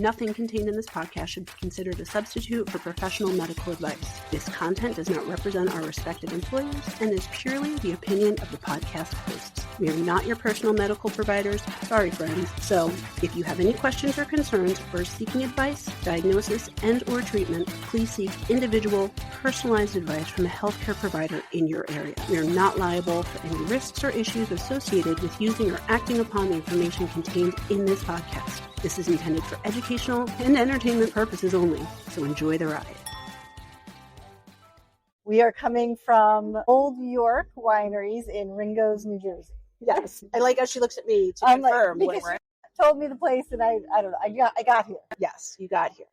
Nothing contained in this podcast should be considered a substitute for professional medical advice. This content does not represent our respective employers and is purely the opinion of the podcast hosts. We are not your personal medical providers. Sorry, friends. So, if you have any questions or concerns or seeking advice, diagnosis, and or treatment, please seek individual, personalized advice from a healthcare provider in your area. We are not liable for any risks or issues associated with using or acting upon the information contained in this podcast. This is intended for educational and entertainment purposes only, so enjoy the ride. We are coming from Old York Wineries in Ringoes, New Jersey. Yes, I like how she looks at me to confirm when we're. Told me the place, and I don't know. I got here. Yes, you got here.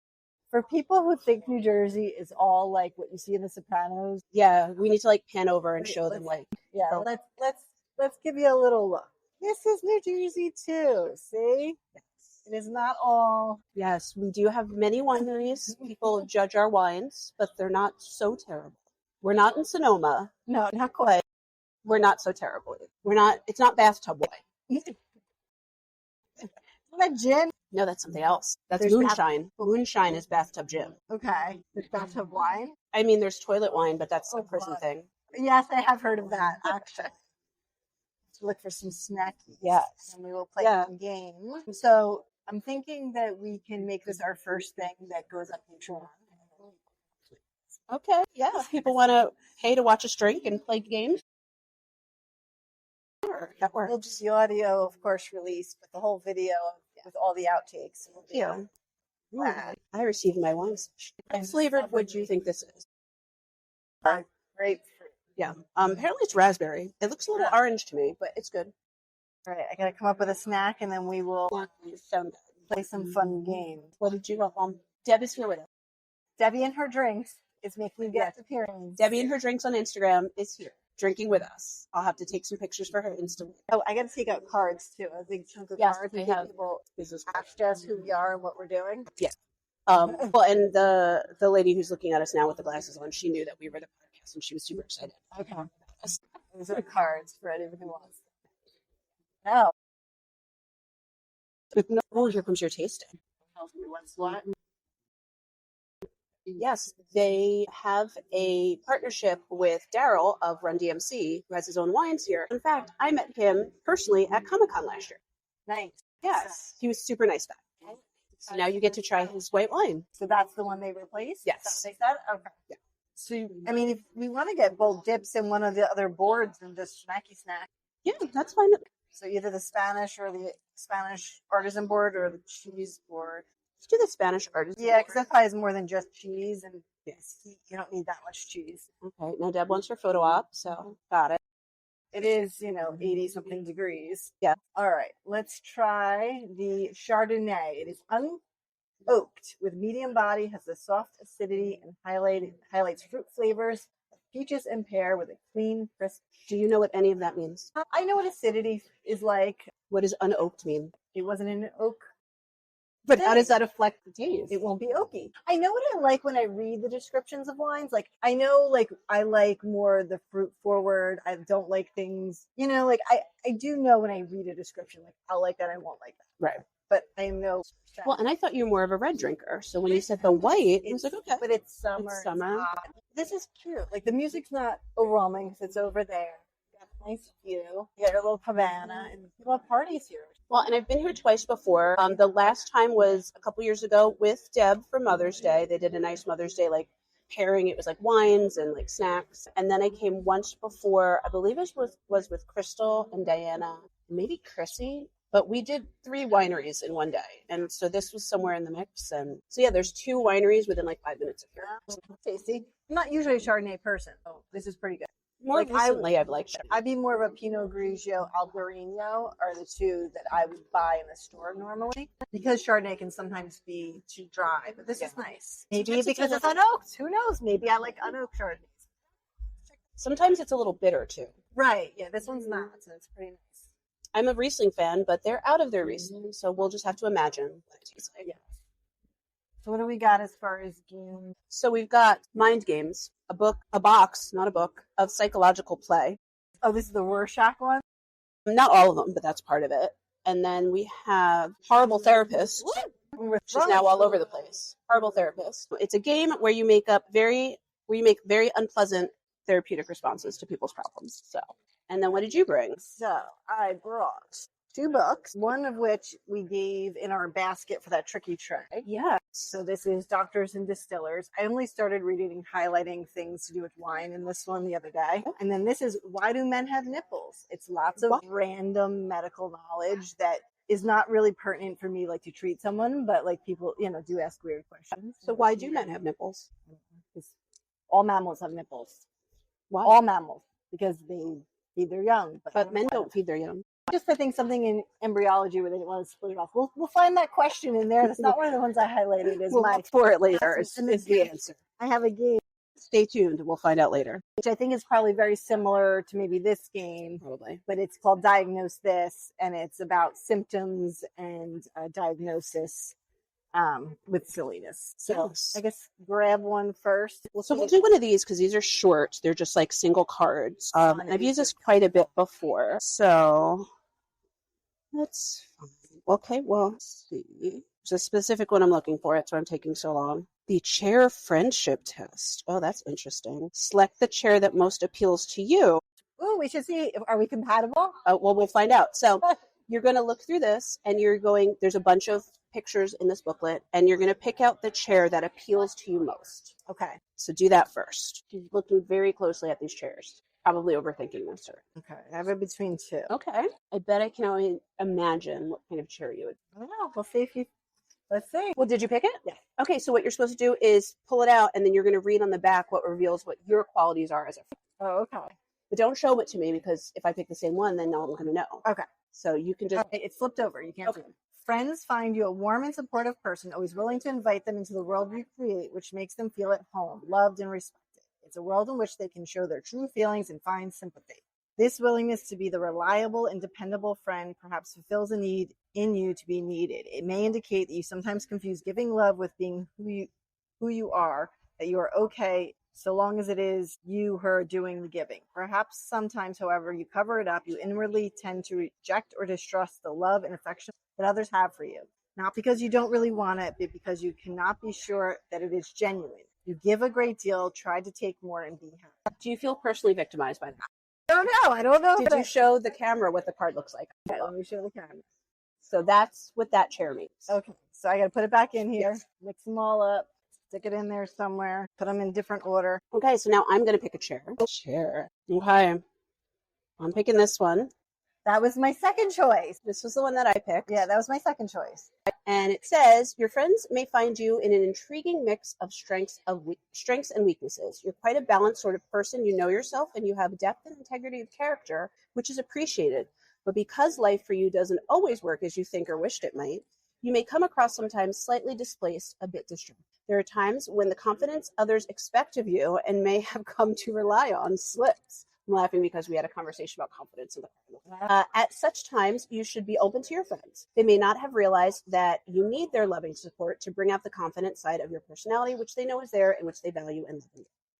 For people who think New Jersey is all like what you see in The Sopranos, yeah, we need to like pan over and show them like. Yeah, let's give you a little look. This is New Jersey too. See, yes. It is not all. Yes, we do have many wineries. People judge our wines, but they're not so terrible. We're not in Sonoma. No, not quite. We're not so terrible. We're not. It's not bathtub wine. Isn't that gin? No, that's something else. That's moonshine. Moonshine is bathtub gin. Okay. There's bathtub wine? I mean, there's toilet wine, but that's a prison thing. Yes, I have heard of that, actually. Let's look for some snackies. Yes. And we will play some games. So I'm thinking that we can make this our first thing that goes up Patreon. Okay. Yeah. If people want to pay to watch us drink and play games. That works. We'll just the audio, of course, released, but the whole video with all the outtakes. Yeah. I received my wine. What flavored would you think this is? Grapefruit. Yeah. Apparently it's raspberry. It looks a little orange to me, but it's good. All right. I got to come up with a snack, and then we will play some fun games. What did you want? Deb is here with us. Debbie and her drinks is making guest appearance. Debbie and her drinks on Instagram is here, drinking with us. I'll have to take some pictures for her Instagram. Oh, I got to take out cards too. A big chunk of cards. I have. People ask us who we are and what we're doing. Yeah. Well, and the lady who's looking at us now with the glasses on, she knew that we were the podcast, and she was super excited. Okay. These are cards for anyone who wants them. Oh, here comes your tasting. What? Yes, they have a partnership with Daryl of Run DMC, who has his own wines here. In fact, I met him personally at Comic-Con last year. Nice. Yes, he was super nice back. So now you get to try his white wine. So that's the one they replaced? Yes. Is that what they said? Okay. Yeah. So, I mean, if we want to get both dips in one of the other boards and just snacky snack. Yeah, that's fine. So either the Spanish or the Spanish artisan board or the cheese board. Let's do the Spanish artisan. Yeah, because that probably is more than just cheese, and yes, you don't need that much cheese. Okay. Now Deb wants her photo op, so got it. It is, 80-something degrees. Yeah. All right. Let's try the Chardonnay. It is unoaked with medium body, has a soft acidity, and highlights fruit flavors, peaches and pear with a clean, crisp. Do you know what any of that means? I know what acidity is like. What does unoaked mean? It wasn't an oak. But how does that affect the taste? It won't be oaky. I know what I like when I read the descriptions of wines. Like, I know, I like more the fruit forward. I don't like things, I do know when I read a description, I'll like that, I won't like that. Right. But I know. Well, and I thought you were more of a red drinker. So when you said the white, I was like, okay. But it's summer. It's summer. This is cute. The music's not overwhelming because it's over there. Nice view. You got your little cabana, and people have parties here. Well, and I've been here twice before. The last time was a couple years ago with Deb for Mother's Day. They did a nice Mother's Day pairing. It was wines and snacks. And then I came once before. I believe it was with Crystal and Diana, maybe Chrissy. But we did 3 wineries in one day, and so this was somewhere in the mix. And so yeah, there's 2 wineries within 5 minutes of here. Tasty. I'm not usually a Chardonnay person, so this is pretty good. More recently, I've liked it. I'd be more of a Pinot Grigio, Albarino are the 2 that I would buy in the store normally, because Chardonnay can sometimes be too dry, but this is nice. Maybe because it's unoaked. Who knows? Maybe I like unoaked Chardonnays. Sometimes it's a little bitter too. Right. Yeah, this one's not, so it's pretty nice. I'm a Riesling fan, but they're out of their Riesling, so we'll just have to imagine what it tastes like. Yeah. So what do we got as far as games? So we've got Mind Games, a box, not a book, of psychological play. Oh, this is the Rorschach one? Not all of them, but that's part of it. And then we have Horrible Therapist. She's now all over the place. Horrible therapist. It's a game where you make very unpleasant therapeutic responses to people's problems. So, and then what did you bring? So I brought 2 books, one of which we gave in our basket for that tricky tray. Yeah. So this is Doctors and Distillers. I only started reading and highlighting things to do with wine in this one the other day. And then this is Why Do Men Have Nipples? It's lots of random medical knowledge that is not really pertinent for me, like to treat someone, but like people, do ask weird questions. So why do men have nipples? Because all mammals have nipples. Why? All mammals, because they feed their young. But men don't feed their young. Just I think something in embryology where they didn't want to split it off. We'll find that question in there. That's not one of the ones I highlighted. We'll look for it later. Is the answer. I have a game. Stay tuned. We'll find out later. Which I think is probably very similar to maybe this game. Probably. But it's called DiagnosThis, and it's about symptoms and diagnosis with silliness. So yes. I guess grab one first. So we'll do one of these because these are short. They're just like single cards. I've used this quite a bit before. So let's okay, well, let's see. There's a specific one I'm looking for. That's why I'm taking so long. The chair friendship test. Oh, that's interesting. Select the chair that most appeals to you. Oh, we should see. Are we compatible? Well, we'll find out. So you're going to look through this and there's a bunch of pictures in this booklet and you're going to pick out the chair that appeals to you most. Okay. So do that first. She's looking very closely at these chairs. Probably overthinking this. Okay. I have it between 2. Okay. I bet I can only imagine what kind of chair you would. I don't know. We'll see if you. Let's see. Well, did you pick it? Yeah. Okay. So what you're supposed to do is pull it out and then you're going to read on the back what reveals what your qualities are as a friend. Oh, okay. But don't show it to me because if I pick the same one, then no one's going to know. Okay. So you can just. Okay, it's flipped over. You can't see it. Friends find you a warm and supportive person, always willing to invite them into the world you create, which makes them feel at home, loved, and respected. It's a world in which they can show their true feelings and find sympathy. This willingness to be the reliable and dependable friend perhaps fulfills a need in you to be needed. It may indicate that you sometimes confuse giving love with being who you are, that you are okay so long as it is you, her, doing the giving. Perhaps sometimes, however, you cover it up. You inwardly tend to reject or distrust the love and affection that others have for you. Not because you don't really want it, but because you cannot be sure that it is genuine. You give a great deal, try to take more, and be happy. Do you feel personally victimized by that? I don't know. Did you show the camera what the card looks like? Okay, let me show the camera. So that's what that chair means. Okay, so I got to put it back in here, mix them all up, stick it in there somewhere, put them in different order. Okay, so now I'm going to pick a chair. Okay. I'm picking this one. That was my second choice. This was the one that I picked. Yeah, that was my second choice. And it says, your friends may find you in an intriguing mix of strengths and weaknesses. You're quite a balanced sort of person. You know yourself and you have depth and integrity of character, which is appreciated. But because life for you doesn't always work as you think or wished it might, you may come across sometimes slightly displaced, a bit distraught. There are times when the confidence others expect of you and may have come to rely on slips. I'm laughing because we had a conversation about confidence in the at such times, you should be open to your friends. They may not have realized that you need their loving support to bring out the confident side of your personality, which they know is there and which they value and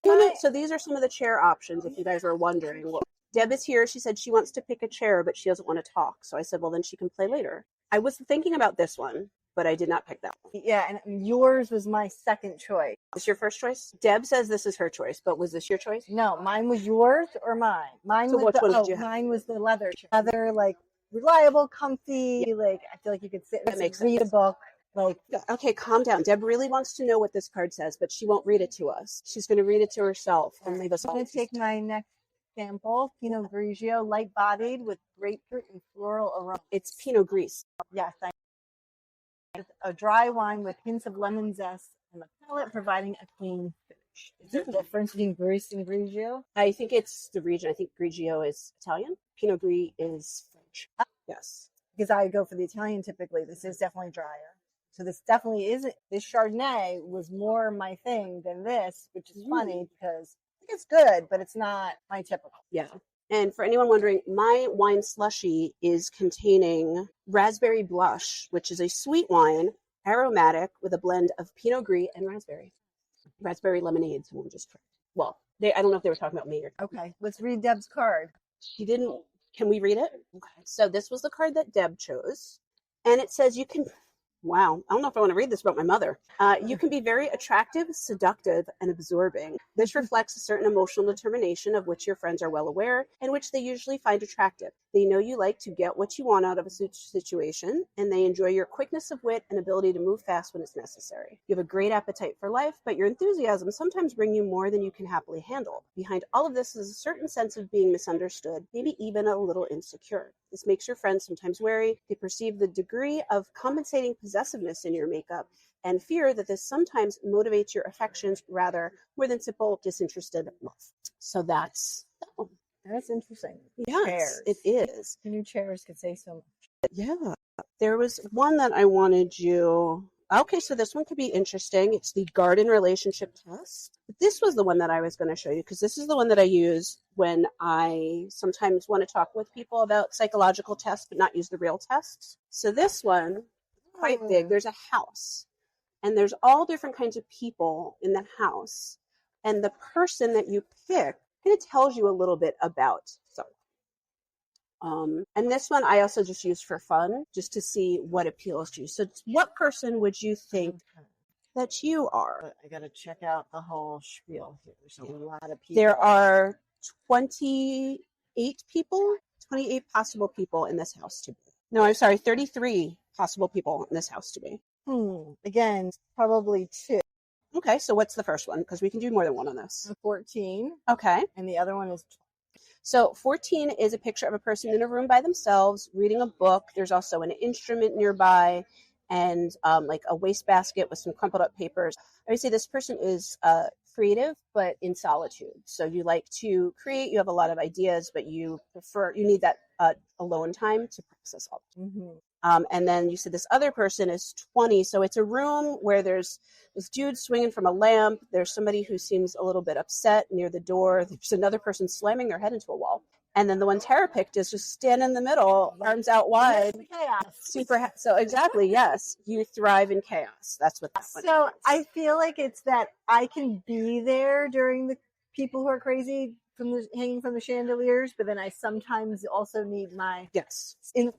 love. So these are some of the chair options, if you guys are wondering. Well, Deb is here. She said she wants to pick a chair, but she doesn't want to talk. So I said, well, then she can play later. I was thinking about this one, but I did not pick that one. Yeah, and yours was my second choice. Is this your first choice? Deb says this is her choice, but was this your choice? No, mine was yours or mine? Mine was mine was the leather. Leather, like reliable, comfy. Like I feel like you could sit and read a book. Like, okay, calm down. Deb really wants to know what this card says, but she won't read it to us. She's going to read it to herself and leave us all. I'm going to take my next sample, Pinot Grigio, light-bodied with grapefruit and floral aroma. It's Pinot Gris. Yes, a dry wine with hints of lemon zest and the palate providing a clean finish. Is there a difference between Gris and Grigio? I think it's the region. I think Grigio is Italian. Pinot Gris is French. Yes. Because I go for the Italian typically. This is definitely drier. So this definitely isn't. This Chardonnay was more my thing than this, which is funny because I think it's good, but it's not my typical. Yeah. And for anyone wondering, my wine slushy is containing Raspberry Blush, which is a sweet wine, aromatic, with a blend of Pinot Gris and raspberry. Raspberry lemonade, someone just tried. Well, I don't know if they were talking about me or. Okay, let's read Deb's card. She didn't. Can we read it? Okay. So this was the card that Deb chose. And it says you can Wow. I don't know if I want to read this about my mother. You can be very attractive, seductive, and absorbing. This reflects a certain emotional determination of which your friends are well aware and which they usually find attractive. They know you like to get what you want out of a situation, and they enjoy your quickness of wit and ability to move fast when it's necessary. You have a great appetite for life, but your enthusiasm sometimes brings you more than you can happily handle. Behind all of this is a certain sense of being misunderstood, maybe even a little insecure. This makes your friends sometimes wary. They perceive the degree of compensating possessiveness in your makeup and fear that this sometimes motivates your affections rather more than simple disinterested love. So that's that one. That's interesting. Yes, Chairs. it is. New chairs could say so much. Yeah. There was one that I wanted you. Okay, so this one could be interesting. It's the garden relationship test. This was the one that I was going to show you because this is the one that I use when I sometimes want to talk with people about psychological tests but not use the real tests. So this one, quite big. There's a house and there's all different kinds of people in the house. And the person that you pick kind of tells you a little bit about someone. And this one I also just used for fun, just to see what appeals to you. So what person would you think that you are? I got to check out the whole spiel here. There's a lot of people. There are 28 people, 28 possible people in this house to be. No, I'm sorry, 33 possible people in this house to be. Again, probably 2. Okay, so what's the first one? Because we can do more than one on this. 14. Okay. And the other one is 12. So 14 is a picture of a person in a room by themselves reading a book. There's also an instrument nearby and like a wastebasket with some crumpled up papers. I would say this person is creative, but in solitude. So you like to create, you have a lot of ideas, but you need that alone time to process all. And then you said this other person is 20. So it's a room where there's this dude swinging from a lamp. There's somebody who seems a little bit upset near the door. There's another person slamming their head into a wall. And then the one Tara picked is just standing in the middle, arms out wide. Chaos. So exactly, yes. You thrive in chaos. That's what that one is. So I feel like it's that I can be there during the people who are crazy hanging from the chandeliers, but then I sometimes also need my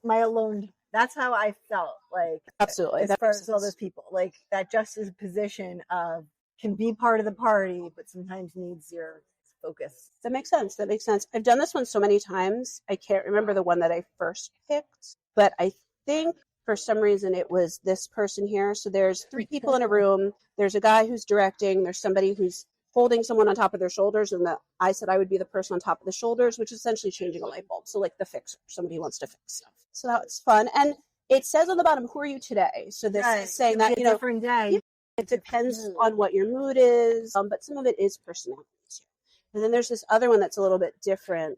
alone. That's how I felt like. Absolutely. As far as all those people, like that juxtaposition of can be part of the party, but sometimes needs your focus. That makes sense. I've done this one so many times. I can't remember the one that I first picked, but I think for some reason it was this person here. So there's 3 people in a room. There's a guy who's directing. There's somebody who's holding someone on top of their shoulders, and I said I would be the person on top of the shoulders, which is essentially changing a light bulb. So like the fixer, somebody who wants to fix stuff. So that's fun. And it says on the bottom, who are you today? So this is saying that, different day. It depends on what your mood is, but some of it is personality. And then there's this other one that's a little bit different.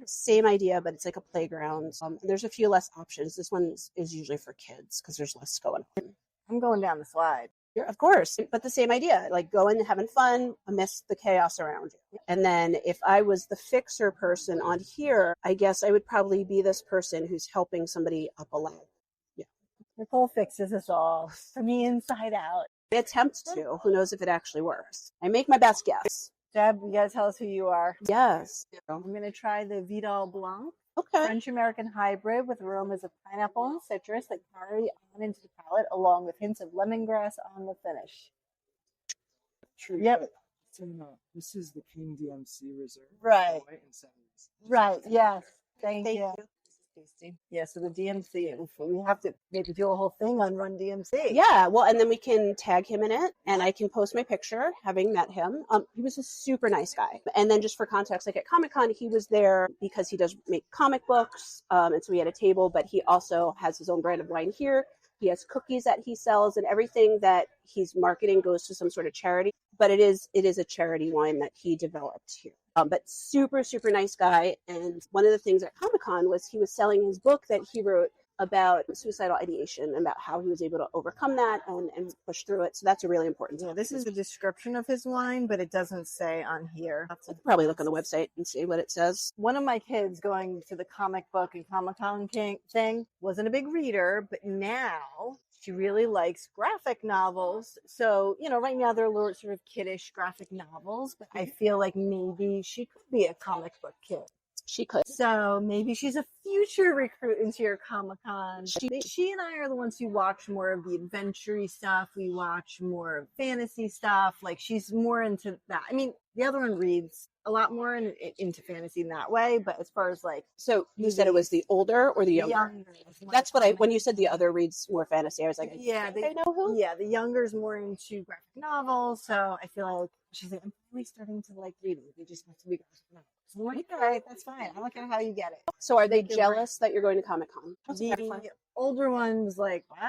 Same idea, but it's like a playground. And there's a few less options. This one is usually for kids because there's less going on. I'm going down the slide. Yeah, of course, but the same idea, like going and having fun amidst the chaos around you. And then if I was the fixer person on here, I guess I would probably be this person who's helping somebody up a ladder. Yeah. Nicole fixes us all from the inside out. I attempt to. Who knows if it actually works? I make my best guess. Deb, you gotta tell us who you are. Yes. I'm gonna try the Vidal Blanc. Okay. French-American hybrid with aromas of pineapple and citrus that carry on into the palate, along with hints of lemongrass on the finish. True. Yep. This is the King DMC Reserve. Right. Right. Yes. Thank you. Tasty. Yeah, so the DMC, we have to maybe do a whole thing on Run DMC. Yeah, well, and then we can tag him in it, and I can post my picture having met him. He was a super nice guy. And then just for context, like at Comic-Con, he was there because he does make comic books, and so he had a table, but he also has his own brand of wine here. He has cookies that he sells, and everything that he's marketing goes to some sort of charity. But it is a charity wine that he developed here. But super, super nice guy. And one of the things at Comic-Con was he was selling his book that he wrote about suicidal ideation and about how he was able to overcome that and push through it. So that's a really important thing. Yeah, this is the description of his wine, but it doesn't say on here. I could probably look on the website and see what it says. One of my kids going to the comic book and Comic-Con thing wasn't a big reader, but now she really likes graphic novels. So, right now they're a little sort of kiddish graphic novels, but I feel like maybe she could be a comic book kid. She could. So maybe she's a future recruit into your Comic-Con. She and I are the ones who watch more of the adventure-y stuff. We watch more of fantasy stuff. Like, she's more into that. I mean, the other one reads a lot more into fantasy in that way, but as far as like, So you said it was the older or the younger? younger. That's what when you said the other reads more fantasy, I was like, Yeah, I know who. Yeah, the younger's more into graphic novels, so I feel like she's like, I'm finally starting to like reading. They just have to be graphic novels. So I'm like, all right, that's fine. I don't care how you get it. So are they Make it jealous that you're going to Comic-Con? The older one was like, what?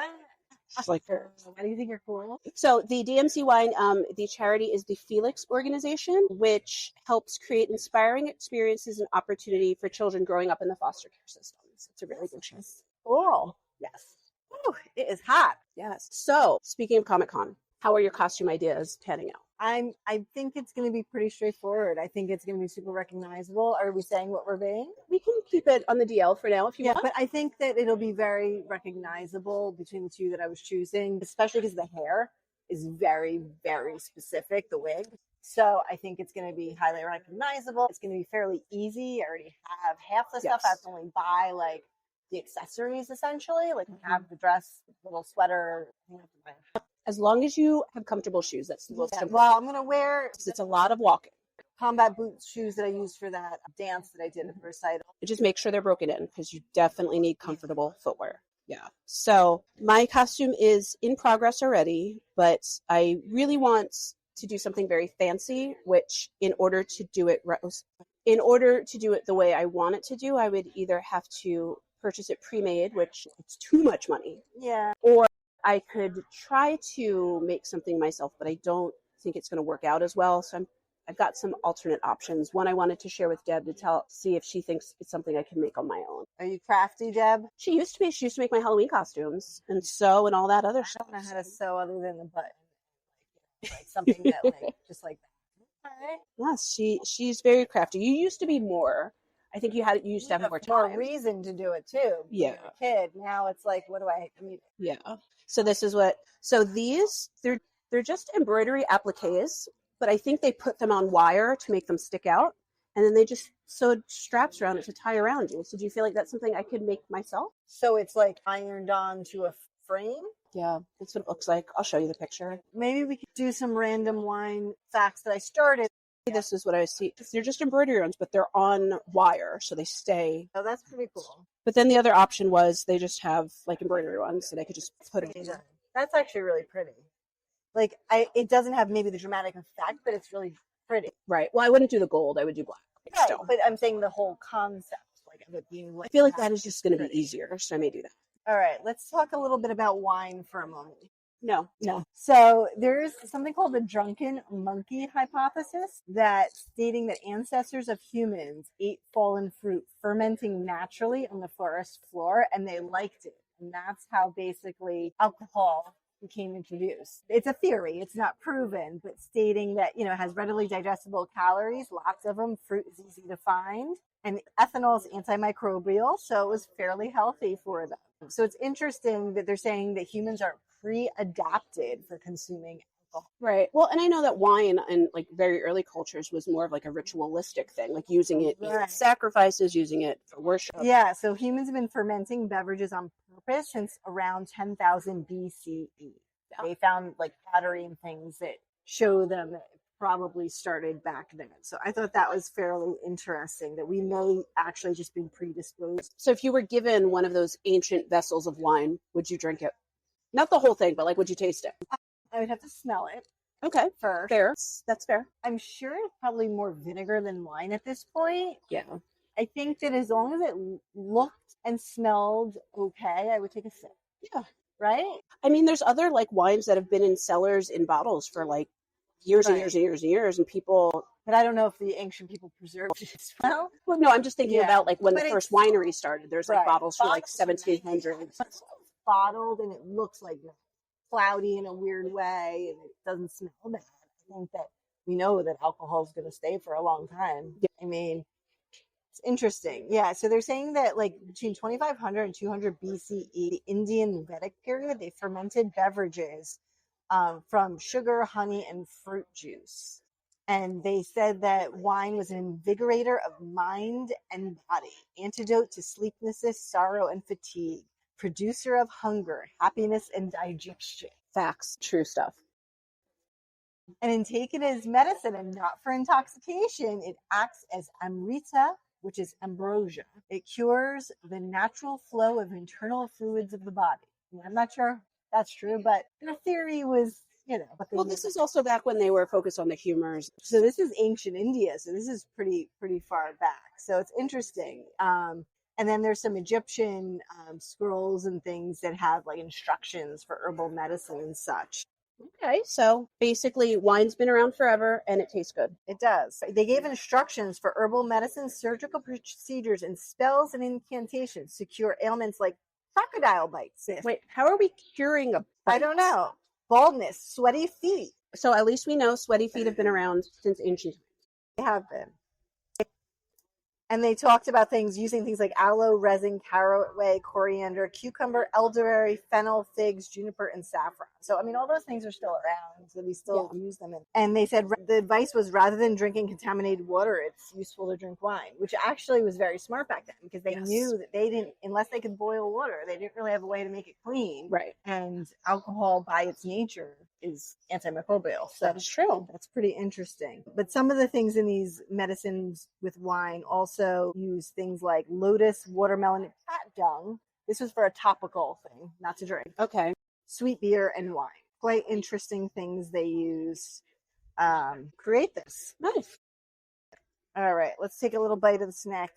She's like, Why do you think you're cool? so the DMC wine, the charity is the Felix organization, which helps create inspiring experiences and opportunity for children growing up in the foster care systems. It's a really good show. Cool. Yes. Ooh, it is hot. Yes. So speaking of Comic-Con, how are your costume ideas panning out? I think it's going to be pretty straightforward. I think it's going to be super recognizable. Are we saying what we're being? We can keep it on the DL for now if you want. But I think that it'll be very recognizable between the two that I was choosing, especially because the hair is very, very specific, the wig. So I think it's going to be highly recognizable. It's going to be fairly easy. I already have half the stuff. I have to only buy like the accessories essentially. Like I have the dress, little sweater. As long as you have comfortable shoes, that's the most important. Well, I'm going to wear It's a lot of walking. combat boot shoes that I used for that dance that I did at the recital. Just make sure they're broken in because you definitely need comfortable footwear. Yeah. So my costume is in progress already, but I really want to do something very fancy, which in order to do it the way I want it to do, I would either have to purchase it pre-made, which it's too much money. Yeah. Or I could try to make something myself, but I don't think it's going to work out as well. So I've got some alternate options. One I wanted to share with Deb to see if she thinks it's something I can make on my own. Are you crafty, Deb? She used to be. She used to make my Halloween costumes and sew and all that other stuff. I don't know how to sew other than the button. Like something that like just like that. All right. Yes, she's very crafty. You used to be more. I think you used to have more time. Reason to do it too. Yeah. You're a kid. Now it's like, what do I need? Yeah. So this is these they're just embroidery appliques, but I think they put them on wire to make them stick out, and then they just sewed straps around it to tie around you. So do you feel like that's something I could make myself? So it's like ironed on to a frame? Yeah, that's what it looks like. I'll show you the picture. Maybe we could do some random wine facts that I started. This is what I see. They're just embroidery ones, but they're on wire, so they stay. Oh, that's pretty cool. But then the other option was they just have like embroidery ones, and I could just put it in. That's actually really pretty. Like, it doesn't have maybe the dramatic effect, but it's really pretty. Right. Well, I wouldn't do the gold. I would do black. Right, Still. but I'm saying the whole concept, like of it being. Like, I feel like that is just going to be easier, so I may do that. All right, let's talk a little bit about wine for a moment. No. So there's something called the drunken monkey hypothesis, that stating that ancestors of humans ate fallen fruit fermenting naturally on the forest floor, and they liked it. And that's how basically alcohol became introduced. It's a theory, it's not proven, but stating that, it has readily digestible calories, lots of them, fruit is easy to find, and ethanol is antimicrobial, so it was fairly healthy for them. So it's interesting that they're saying that humans are pre-adapted for consuming alcohol. Right. Well, and I know that wine in like very early cultures was more of like a ritualistic thing, like using it in sacrifices, using it for worship. Yeah, so humans have been fermenting beverages on purpose since around 10,000 BCE. Yeah. They found like pottery and things that show them that it probably started back then. So I thought that was fairly interesting, that we may actually just been predisposed. So if you were given one of those ancient vessels of wine, would you drink it? Not the whole thing, but like, would you taste it? I would have to smell it. Okay. First. Fair. That's fair. I'm sure it's probably more vinegar than wine at this point. Yeah. I think that as long as it looked and smelled okay, I would take a sip. Yeah. Right? I mean, there's other like wines that have been in cellars in bottles for like years and years and years and years, and people. But I don't know if the ancient people preserved it as well. Well, no, I'm just thinking about like when the first winery started. There's like bottles from like 1700s. Bottled, and it looks like cloudy in a weird way, and it doesn't smell bad. I think that we know that alcohol is going to stay for a long time. Yeah. I mean, it's interesting. Yeah, so they're saying that like between 2500 and 200 BCE, the Indian Vedic period, they fermented beverages from sugar, honey, and fruit juice. And they said that wine was an invigorator of mind and body, antidote to sleeplessness, sorrow, and fatigue, producer of hunger, happiness, and digestion. Facts. True stuff. And in taken as medicine and not for intoxication, it acts as amrita, which is ambrosia. It cures the natural flow of internal fluids of the body. And I'm not sure that's true, but the theory was, Well, this is also back when they were focused on the humors. so this is ancient India, so this is pretty far back. So it's interesting. And then there's some Egyptian scrolls and things that have like instructions for herbal medicine and such. Okay, so basically wine's been around forever and it tastes good. It does. They gave instructions for herbal medicine, surgical procedures, and spells and incantations to cure ailments like crocodile bites. Wait, how are we curing a bite? I don't know. Baldness, sweaty feet. So at least we know sweaty feet have been around since ancient times. They have been. And they talked about using things like aloe, resin, caraway, coriander, cucumber, elderberry, fennel, figs, juniper, and saffron. So, I mean, all those things are still around, so we still use them. And they said the advice was rather than drinking contaminated water, it's useful to drink wine, which actually was very smart back then because they knew that they didn't, unless they could boil water, they didn't really have a way to make it clean. Right. And alcohol by its nature is antimicrobial. So That is true. that's pretty interesting. But some of the things in these medicines with wine also use things like lotus, watermelon, and cat dung. This was for a topical thing, not to drink. Okay. Sweet beer and wine. Quite interesting things they use create this. Nice. All right, let's take a little bite of the snack.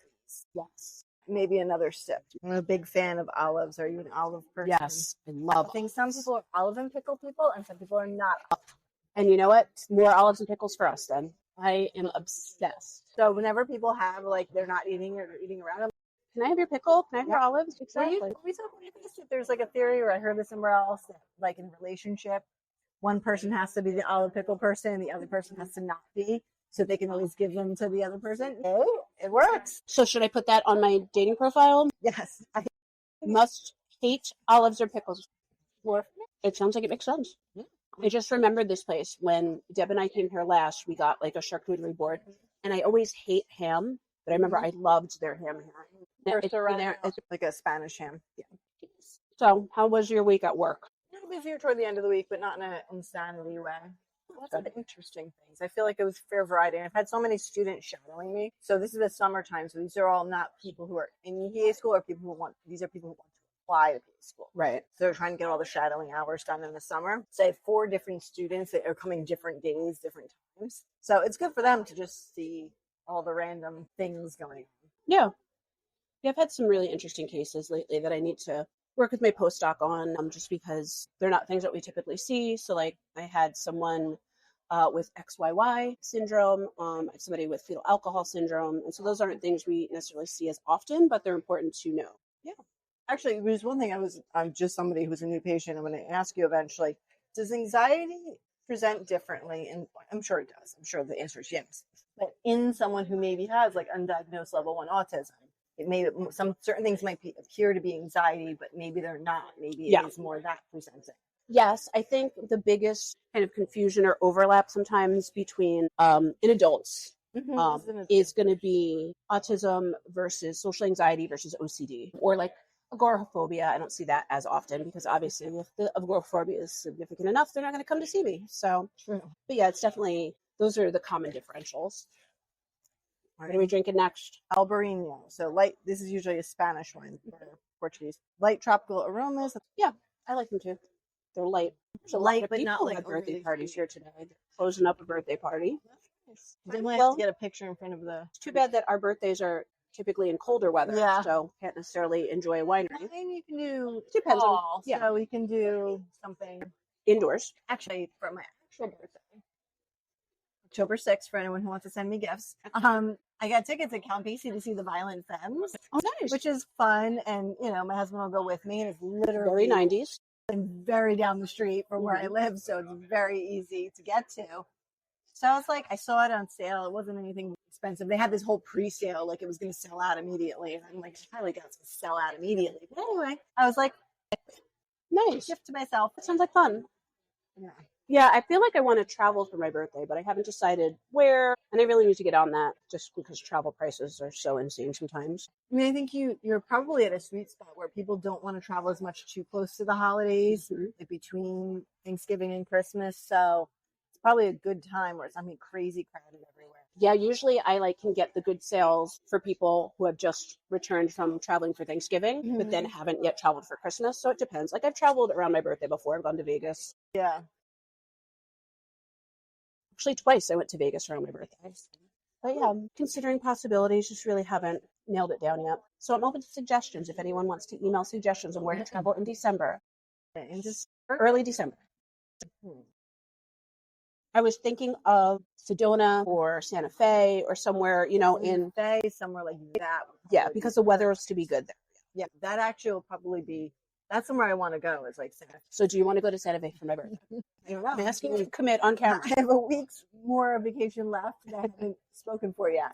Yes. Maybe another sip. I'm a big fan of olives. Are you an olive person? Yes. I love I think some people are olive and pickle people, and some people are not. And you know what? More olives and pickles for us then. I am obsessed. So whenever people have, like, they're not eating or they're eating around them, Can I have your pickle? Can I have your olives? Exactly. we talk about this, that there's like a theory, or I heard this somewhere else, that like in a relationship, one person has to be the olive pickle person and the other person has to not be, so they can always give them to the other person. Oh, it works. So should I put that on my dating profile? Yes. Must hate olives or pickles. It sounds like it makes sense. Yeah. I just remembered this place when Deb and I came here last. We got like a charcuterie board, and I always hate ham, but I remember I loved their ham here. It's like a Spanish ham. Yeah. So, how was your week at work? A little busier toward the end of the week, but not in an insanity way. Lots of interesting things. I feel like it was fair variety. And I've had so many students shadowing me. So this is the summertime. So these are all not people who are in PA school, or people who want. These are people who want to apply to PA school. Right. So they're trying to get all the shadowing hours done in the summer. So I have 4 different students that are coming different days, different times. So it's good for them to just see all the random things going on. Yeah. Yeah, I've had some really interesting cases lately that I need to work with my postdoc on, just because they're not things that we typically see. So, like, I had someone with XYY syndrome, I have somebody with fetal alcohol syndrome. And so those aren't things we necessarily see as often, but they're important to know. Yeah. Actually, there's one thing I'm just somebody who's a new patient. I'm going to ask you eventually, does anxiety present differently? And I'm sure it does. I'm sure the answer is yes. But in someone who maybe has like undiagnosed level 1 autism, it may, some certain things might appear to be anxiety, but maybe they're not. Maybe it is more that presenting. Yes, I think the biggest kind of confusion or overlap sometimes between in adults is going to be autism versus social anxiety versus OCD, or like agoraphobia. I don't see that as often because obviously if the agoraphobia is significant enough, they're not going to come to see me. So, but yeah, it's definitely, those are the common differentials. What are we drinking next? Albarino. So light, this is usually a Spanish wine or Portuguese. Light tropical aromas. Yeah, I like them too. They're light. So light, but not like had birthday parties here today. They're closing up a birthday party. Definitely have to get a picture in front of the. It's too bad that our birthdays are typically in colder weather, so can't necessarily enjoy a winery. I mean, you can do Depends fall, on, so we can do something indoors. Actually, for my actual birthday, October 6th, for anyone who wants to send me gifts. I got tickets at Count Basie to see the Violent Femmes. Oh, nice. Which is fun, and my husband will go with me, and it's literally very 90s and very down the street from where I live, so it's very easy to get to. So I was like, I saw it on sale. It wasn't anything expensive. They had this whole pre-sale, like it was going to sell out immediately. And I'm like, it's probably going to sell out immediately. But anyway, I was like, nice gift to myself. That sounds like fun. Yeah. Yeah, I feel like I want to travel for my birthday, but I haven't decided where. And I really need to get on that just because travel prices are so insane sometimes. I mean, I think you're probably at a sweet spot where people don't want to travel as much too close to the holidays, like between Thanksgiving and Christmas. So it's probably a good time where it's not gonna be crazy crowded everywhere. Yeah, usually I can get the good sales for people who have just returned from traveling for Thanksgiving, but then haven't yet traveled for Christmas. So it depends. Like I've traveled around my birthday before. I've gone to Vegas. Yeah. Actually, twice I went to Vegas around my birthday. But yeah, I'm considering possibilities, just really haven't nailed it down yet. So I'm open to suggestions if anyone wants to email suggestions on where to travel in December. And just Early December. I was thinking of Sedona or Santa Fe or somewhere, in Bay, somewhere like that. Yeah, because the weather is to be good there. Yeah, that actually will probably be. That's somewhere I want to go. Is like Santa Fe. So do you want to go to Santa Fe for my birthday? I don't know. I'm asking you to commit on camera. I have a week's more vacation left that I haven't spoken for yet.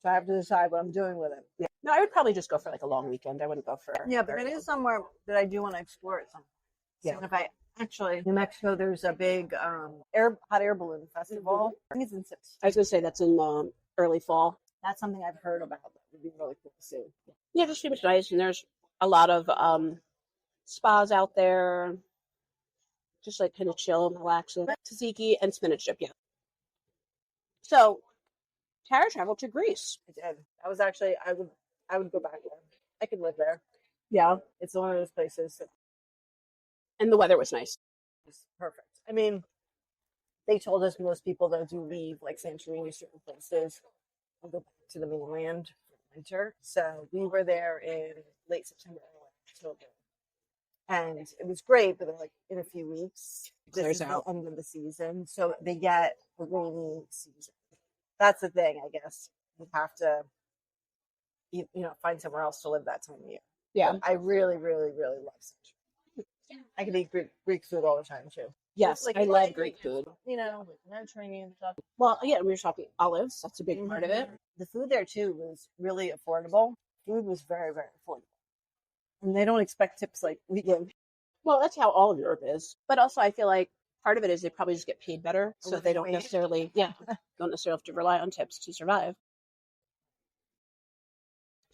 So I have to decide what I'm doing with it. Yeah. No, I would probably just go for like a long weekend. I wouldn't go for. Yeah, but it is somewhere that I do want to explore at some point. Yeah. Santa Fe. Actually, New Mexico, there's a big hot air balloon festival. I think it's in I was going to say that's in early fall. That's something I've heard about. That would be really cool to see. Yeah, just seems nice. And there's a lot of spas out there. Just like kind of chill and relaxing. Tzatziki and spinach dip, yeah. So, Tara traveled to Greece. I did. I was actually, I would go back there. I could live there. Yeah. It's one of those places that And the weather was nice. is perfect. I mean, they told us most people that do leave, like Santorini, certain places, and go back to the mainland for winter. So we were there in late September, early October. And it was great, but like in a few weeks, this Clears is out. the end of the season. So they get a rainy season. That's the thing, I guess. You have to, find somewhere else to live that time of year. Yeah. But I really, really, really love Santorini. I could eat Greek food all the time too. Yes, Like, I love Greek food. Like Mediterranean stuff. Well, yeah, we were talking olives. That's a big part of it. The food there too was really affordable. Food was very, very affordable. And they don't expect tips like we give. Well, that's how all of Europe is. But also, I feel like part of it is they probably just get paid better, so they don't necessarily, don't necessarily have to rely on tips to survive.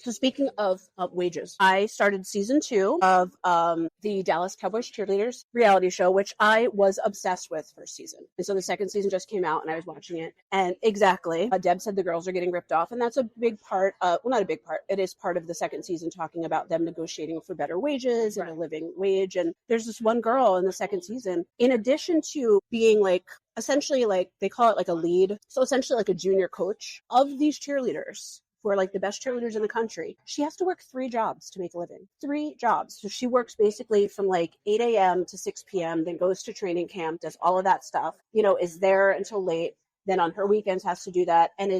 So speaking of wages, I started season 2 of the Dallas Cowboys cheerleaders reality show, which I was obsessed with first season. And so the second season just came out and I was watching it. And exactly, Deb said the girls are getting ripped off. And that's a big part, well, not a big part. It is part of the second season talking about them negotiating for better wages and a living wage. And there's this one girl in the second season, in addition to being like, essentially like, they call it like a lead. So essentially like a junior coach of these cheerleaders, who are like the best cheerleaders in the country. She has to work 3 jobs to make a living. 3 jobs. So she works basically from like 8 a.m. to 6 p.m., then goes to training camp, does all of that stuff, is there until late, then on her weekends has to do that, and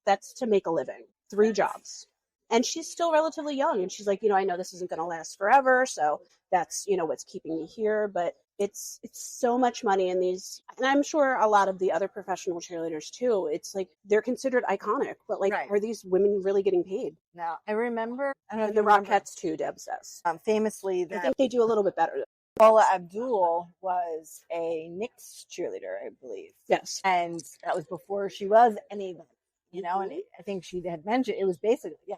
that's to make a living. 3 jobs. And she's still relatively young. And she's like, I know this isn't going to last forever. So that's, what's keeping me here. But it's so much money in these. And I'm sure a lot of the other professional cheerleaders too. It's like they're considered iconic. But like, are these women really getting paid? Now, I remember. I don't know if the you remember, Rockettes too, Deb says. Famously, I think they do a little bit better. Paula Abdul was a Knicks cheerleader, I believe. Yes. And that was before she was anything. And I think she had mentioned it was basically, I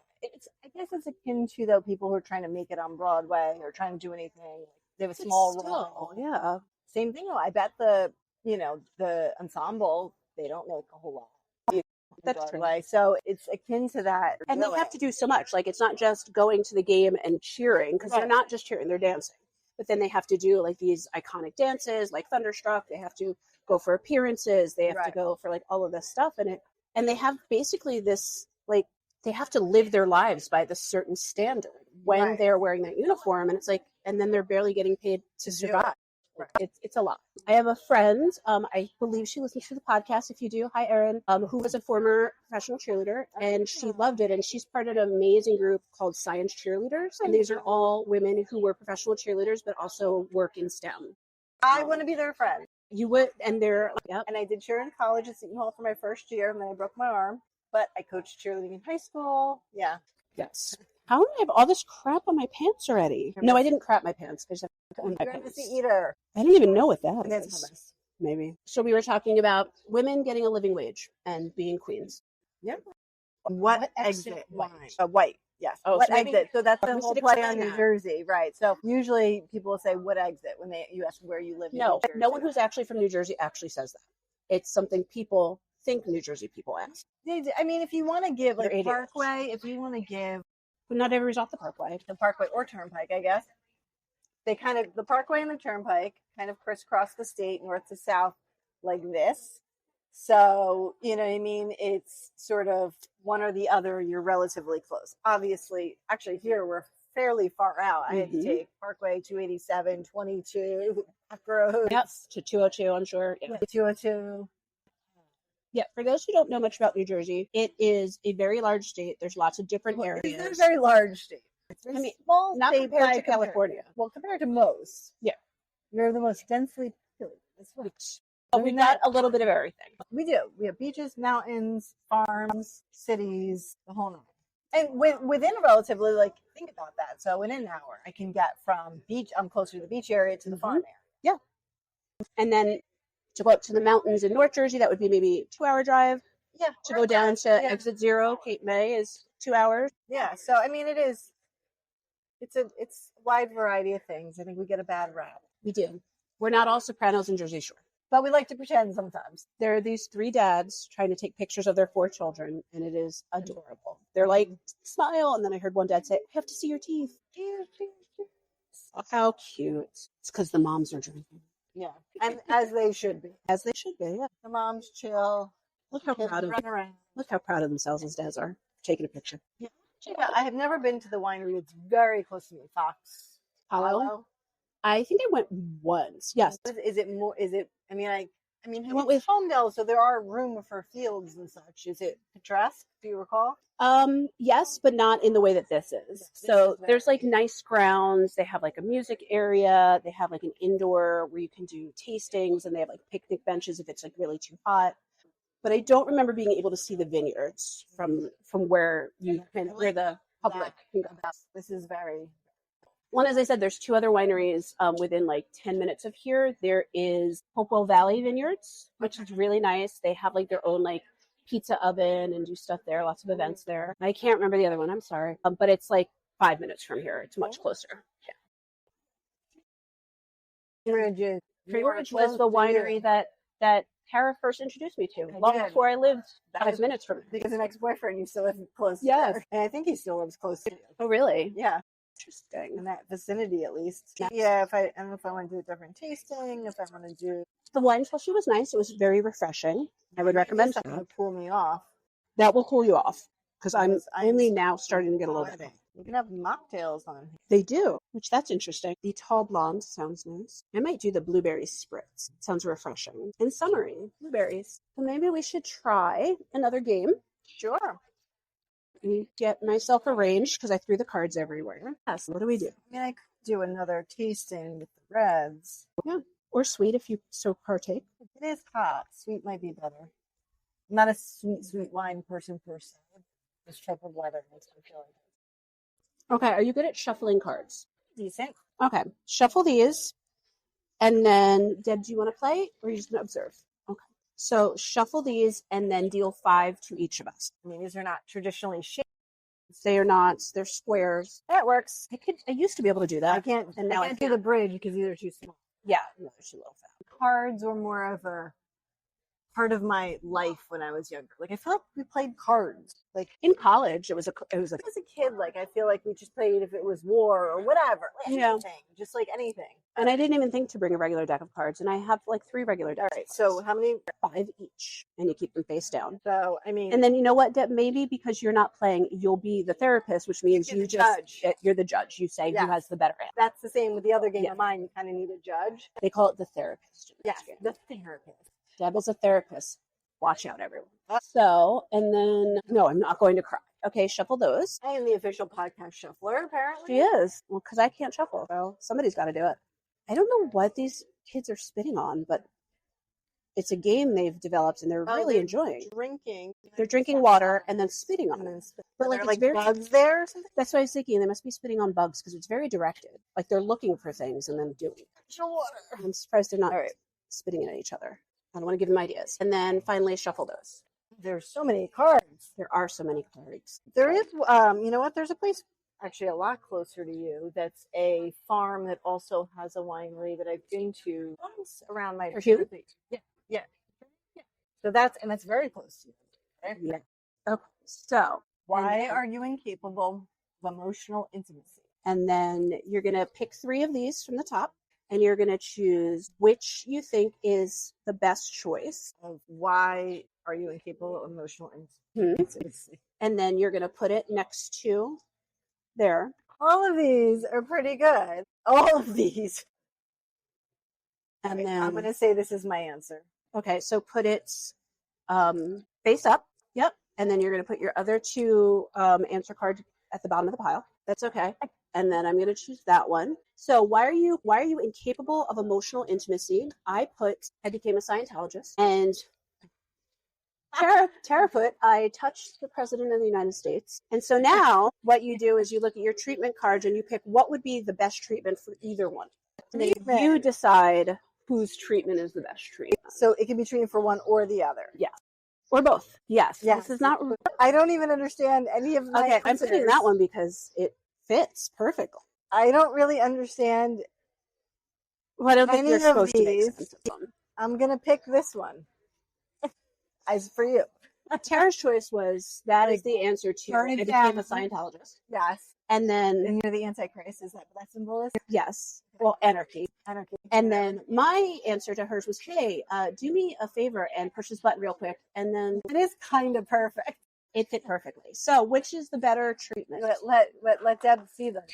guess it's akin to though people who are trying to make it on Broadway or trying to do anything. They have a small role. Yeah. Same thing. I bet the ensemble, they don't make a whole lot. That's Broadway. True. So it's akin to that. And really. They have to do so much. Like it's not just going to the game and cheering, because they're not just cheering, they're dancing. But then they have to do like these iconic dances, like Thunderstruck. They have to go for appearances. They have to go for like all of this stuff. And they have basically this, like, they have to live their lives by this certain standard when they're wearing that uniform. And it's like, and then they're barely getting paid to survive. It's a lot. I have a friend, I believe she listens to the podcast. If you do, hi, Erin, who was a former professional cheerleader, and she loved it. And she's part of an amazing group called Science Cheerleaders. And these are all women who were professional cheerleaders, but also work in STEM. I want to be their friend. You would, and they're, And I did cheer in college at Seton Hall for my first year, and then I broke my arm. But I coached cheerleading in high school. Yeah. Yes. How do I have all this crap on my pants already? No, I didn't crap my pants. I just have You're a messy eater. I didn't even know what that is. That's hummus. maybe. So we were talking about women getting a living wage and being queens. Yeah. What exit wine? White. Yes. Oh, What so maybe- exit? So that's the we whole should play explain on New that. Jersey, right? So usually people say what exit when you ask where you live. No, in New Jersey. no one who's actually from New Jersey actually says that. It's something people think New Jersey people ask. I mean, if you want to give like They're idiots. Parkway, if you want to give But not everybody's off the Parkway. the Parkway or Turnpike, I guess they kind of the Parkway and the Turnpike kind of crisscross the state north to south like this. So, you know what I mean? It's sort of one or the other, you're relatively close. Obviously, actually here we're fairly far out. I had to take Parkway 287, 22, back roads. Yep, to 202, I'm sure. Yeah. 202. Yeah, for those who don't know much about New Jersey, it is a very large state. There's lots of different It's areas. not a very large state. It's a small not state compared by to California. Well, compared to most. Yeah. You're the most densely populated. That's right. But we've got a little bit of everything. We do. We have beaches, mountains, farms, cities, the whole nine. And within a relatively, like, think about that. So in an hour, I can get from beach, I'm closer to the beach area to the farm area. Yeah. And then to go up to the mountains in North Jersey, that would be maybe a 2-hour drive. Yeah. To go down to Exit 0, Cape May, is 2 hours. Yeah. So, I mean, it's a wide variety of things. I think we get a bad rap. We do. We're not all Sopranos in Jersey Shore. But we like to pretend sometimes. There are these 3 dads trying to take pictures of their 4 children, and it is adorable. They're like, smile. And then I heard one dad say, I have to see your teeth. How cute. It's because the moms are drinking. Yeah. And as they should be. As they should be, yeah. The moms chill. Look how Kids proud of run around. Look how proud of themselves these dads are. Taking a picture. Yeah. I have never been to the winery. It's very close to me. Fox. Hollow? I think I went once. Yes. Is it more? Is it? I mean, I mean, I went with Homedale, so there are room for fields and such. Is it picturesque? Do you recall? Yes, but not in the way that this is. This So is very there's like nice grounds. They have like a music area. They have like an indoor where you can do tastings, and they have like picnic benches if it's like really too hot. But I don't remember being able to see the vineyards from where you can, where the public can go. This is very. One, as I said, there's 2 other wineries within like 10 minutes of here. There is Hopewell Valley Vineyards, which is really nice. They have like their own like pizza oven and do stuff there. Lots of events there. I can't remember the other one. I'm sorry. But it's like 5 minutes from here. It's much closer. Yeah. Ringoes was the winery that Tara first introduced me to, long before I lived 5 minutes from it. Because an ex-boyfriend used to live close. Yes. And I think he still lives close to you. Oh, really? Yeah. Interesting. In that vicinity, at least. Yeah. I don't know if I want to do a different tasting, if I want to do. The wine slushy was nice. It was very refreshing. I would recommend Something that. to cool me off. That will cool you off because I'm only now starting to get a little bit. You can have mocktails on. They do, which that's interesting. The tall blonde sounds nice. I might do the blueberry spritz. It sounds refreshing and summery. Blueberries. So maybe we should try another game. Sure. Get myself arranged because I threw the cards everywhere. Yes. What do we do? I mean, I could do another tasting with the reds. Yeah. Or sweet if you so partake. It is hot. Sweet might be better. I'm not a sweet wine person per se. This type of weather makes me feel like Okay. Are you good at shuffling cards? decent. Okay. Shuffle these. And then, Deb, do you want to play or are you just going to observe? Okay. So shuffle these and then deal 5 to each of us. I mean, these are not traditionally shaped. They are not. They're squares. That works. I used to be able to do that. I can't. And now I can't do the bridge because these are too small. Yeah. No, they're too little fat. Cards were more of a part of my life when I was younger. Like I feel like we played cards. Like In college, it was like as a kid, like I feel like we just played if it was war or whatever. Like Yeah. anything, just like anything. and I didn't even think to bring a regular deck of cards, and I have like 3 regular decks. All right. So how many? 5 each, and you keep them face down. So I mean, And then you know what, Deb? Maybe because you're not playing, you'll be the therapist, which means You're you the just judge. you're the judge. You say Yes. who has the better hand. that's the same with the other game Yeah. of mine. You kind of need a judge. They call it the therapist. in this Yes, game. the therapist. Deb is a therapist. Watch out, everyone. So, and then no, I'm not going to cry. Okay, shuffle those. I am the official podcast shuffler, apparently. She is. Well, because I can't shuffle, so somebody's got to do it. I don't know what these kids are spitting on, but it's a game they've developed, and they're really they're enjoying. Drinking. They're drinking water and then spitting on And it. then spit. But Are like, there it's like very, bugs there or something? that's what I was thinking. They must be spitting on bugs because it's very directed. Like they're looking for things and then doing it. Your water. I'm surprised they're not All right. spitting it at each other. I don't want to give them ideas. And then finally shuffle those. There's so many cards. There are so many cards. There is, you know what? There's a place actually a lot closer to you that's a farm that also has a winery that I've been to once around my birthday. Yeah. So that's very close to you. Right? Yeah. Okay. So why are you incapable of emotional intimacy? And then you're going to pick 3 of these from the top, and you're going to choose which you think is the best choice. Of why are you incapable of emotional intimacy? And then you're going to put it next to there. All of these are pretty good. All of these. And Okay, then I'm going to say this is my answer. okay, so put it face up. Yep. And then you're going to put your other 2 answer cards at the bottom of the pile. That's okay. And then I'm going to choose that one. So why are you incapable of emotional intimacy? I became a Scientologist, and Tara put, I touched the President of the United States. And so now what you do is you look at your treatment cards and you pick what would be the best treatment for either one. And then you decide whose treatment is the best treatment. So it can be treated for one or the other. Yeah. Or both. Yes. Yes. This is not. I don't even understand any of my Okay, I'm picking that one because it fits perfectly. I don't really understand. Well, I don't think Any you're of supposed to make these. sense of them. I'm going to pick this one. As for you. Tara's choice was that is the answer to Burn I it became down. a Scientologist. Yes. And then, And you're the Antichrist. Is that what that symbol is? yes, well, anarchy. Anarchy. And then my answer to hers was, hey, do me a favor and push this button real quick. And then It is kind of perfect. it fit perfectly. So which is the better treatment? Let Deb see them.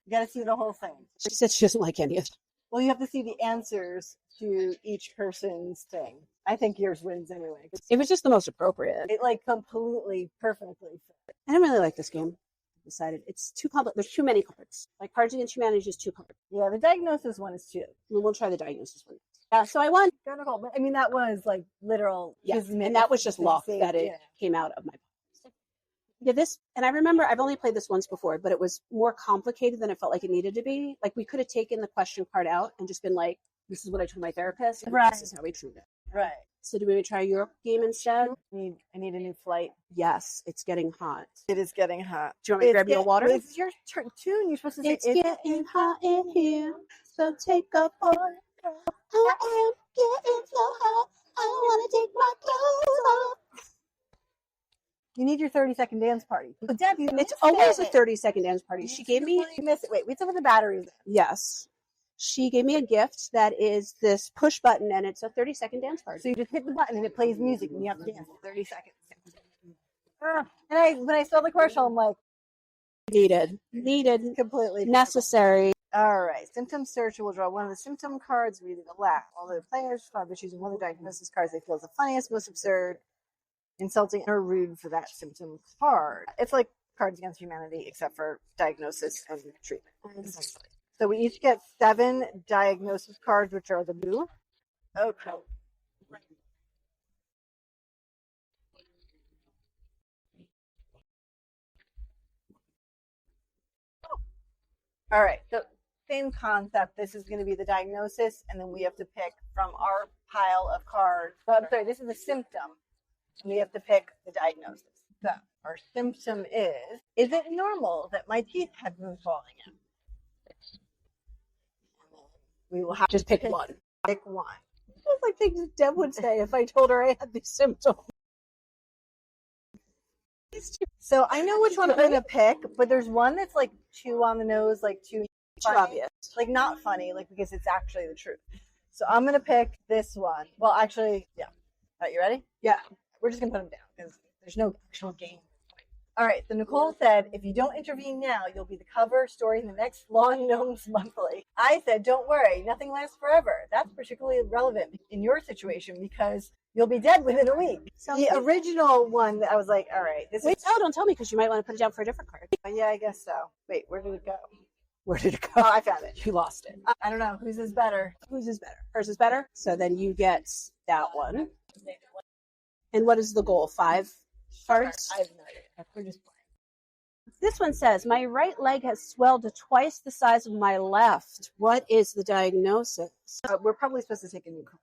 You got to see the whole thing. She said she doesn't like any of it. Well, you have to see the answers to each person's thing. I think yours wins anyway. It was just the most appropriate. It like completely, perfectly fit. I don't really like this game. I decided it's too complex. There's too many cards. Like Cards Against Humanity is just too complex. Yeah, the DiagnosThis one is too. We'll try the DiagnosThis one. Yeah, so I won. But I mean, that was like literal. Yeah, kismet. and that was just luck They- that it came out of my pocket. Yeah, this, and I remember I've only played this once before, but it was more complicated than it felt like it needed to be. Like we could have taken the question card out and just been like, "This is what I told my therapist, and Right. this is how we treat it." Right. So do we try your game instead? I need a new flight. Yes, it's getting hot. It is getting hot. Do you want me to grab you a water? It's your tune. You're supposed to say It's getting hot in here, so take off all. I am getting so hot, I want to take my clothes off. You need your 30-second dance party. But Deb, you It's missed always a it. 30-second dance party. She gave me, You missed it. Wait some of the batteries. yes, she gave me a gift that is this push button, and it's a 30-second dance party. So you just hit the button and it plays music, and you have to dance for 30 seconds. And when I saw the commercial, I'm like, Needed, completely necessary. All right. Symptom search will draw one of the symptom cards, read it aloud. All the players respond by choosing one of the diagnosis cards they feel is the funniest, most absurd, insulting, or rude for that symptom card. It's like Cards Against Humanity, except for diagnosis and treatment, essentially. So we each get 7 diagnosis cards, which are the blue. Okay. All right. So same concept. This is going to be the diagnosis, and then we have to pick from our pile of cards. So, I'm sorry, this is a symptom. And we have to pick the diagnosis. So our symptom is it normal that my teeth have been falling out? We will have Just to pick one. Pick one. It's like things Deb would say if I told her I had these symptoms. So I know which one I'm going to pick, but there's one that's like too on the nose, like too funny. Obvious. Like not funny, like because it's actually the truth. So I'm going to pick this one. Well, actually, yeah. All right, you ready? Yeah. We're just going to put them down because there's no actual game. All right, so Nicole said, if you don't intervene now, you'll be the cover story in the next Long Gnomes Monthly. I said, don't worry, nothing lasts forever. That's particularly relevant in your situation because you'll be dead within a week. The original one, I was like, all right, this Wait, is... no, don't tell me because you might want to put it down for a different card. Yeah, I guess so. Wait, where did it go? Where did it go? Oh, I found it. You lost it. I don't know. Whose is better? Whose is better? Hers is better. So then you get that one. And what is the goal? 5 cards? I have no idea. We're just playing. This one says, my right leg has swelled to twice the size of my left. What is the diagnosis? We're probably supposed to take a new card.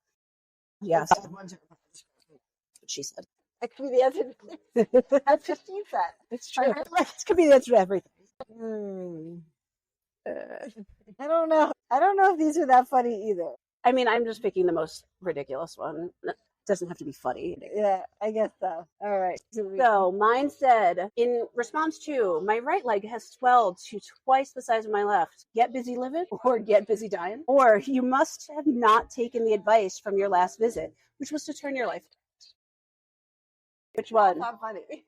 Yes, Bad that's ones are- what she said. That could be the answer. That's 15 cents. It's My true. red light- This could be the answer to everything. I don't know. I don't know if these are that funny either. I mean, I'm just picking the most ridiculous one. It doesn't have to be funny. Yeah, I guess so. All right. So mine said, in response to, my right leg has swelled to twice the size of my left. Get busy living or get busy dying. Or you must have not taken the advice from your last visit, which was to turn your life. Which one? Not funny.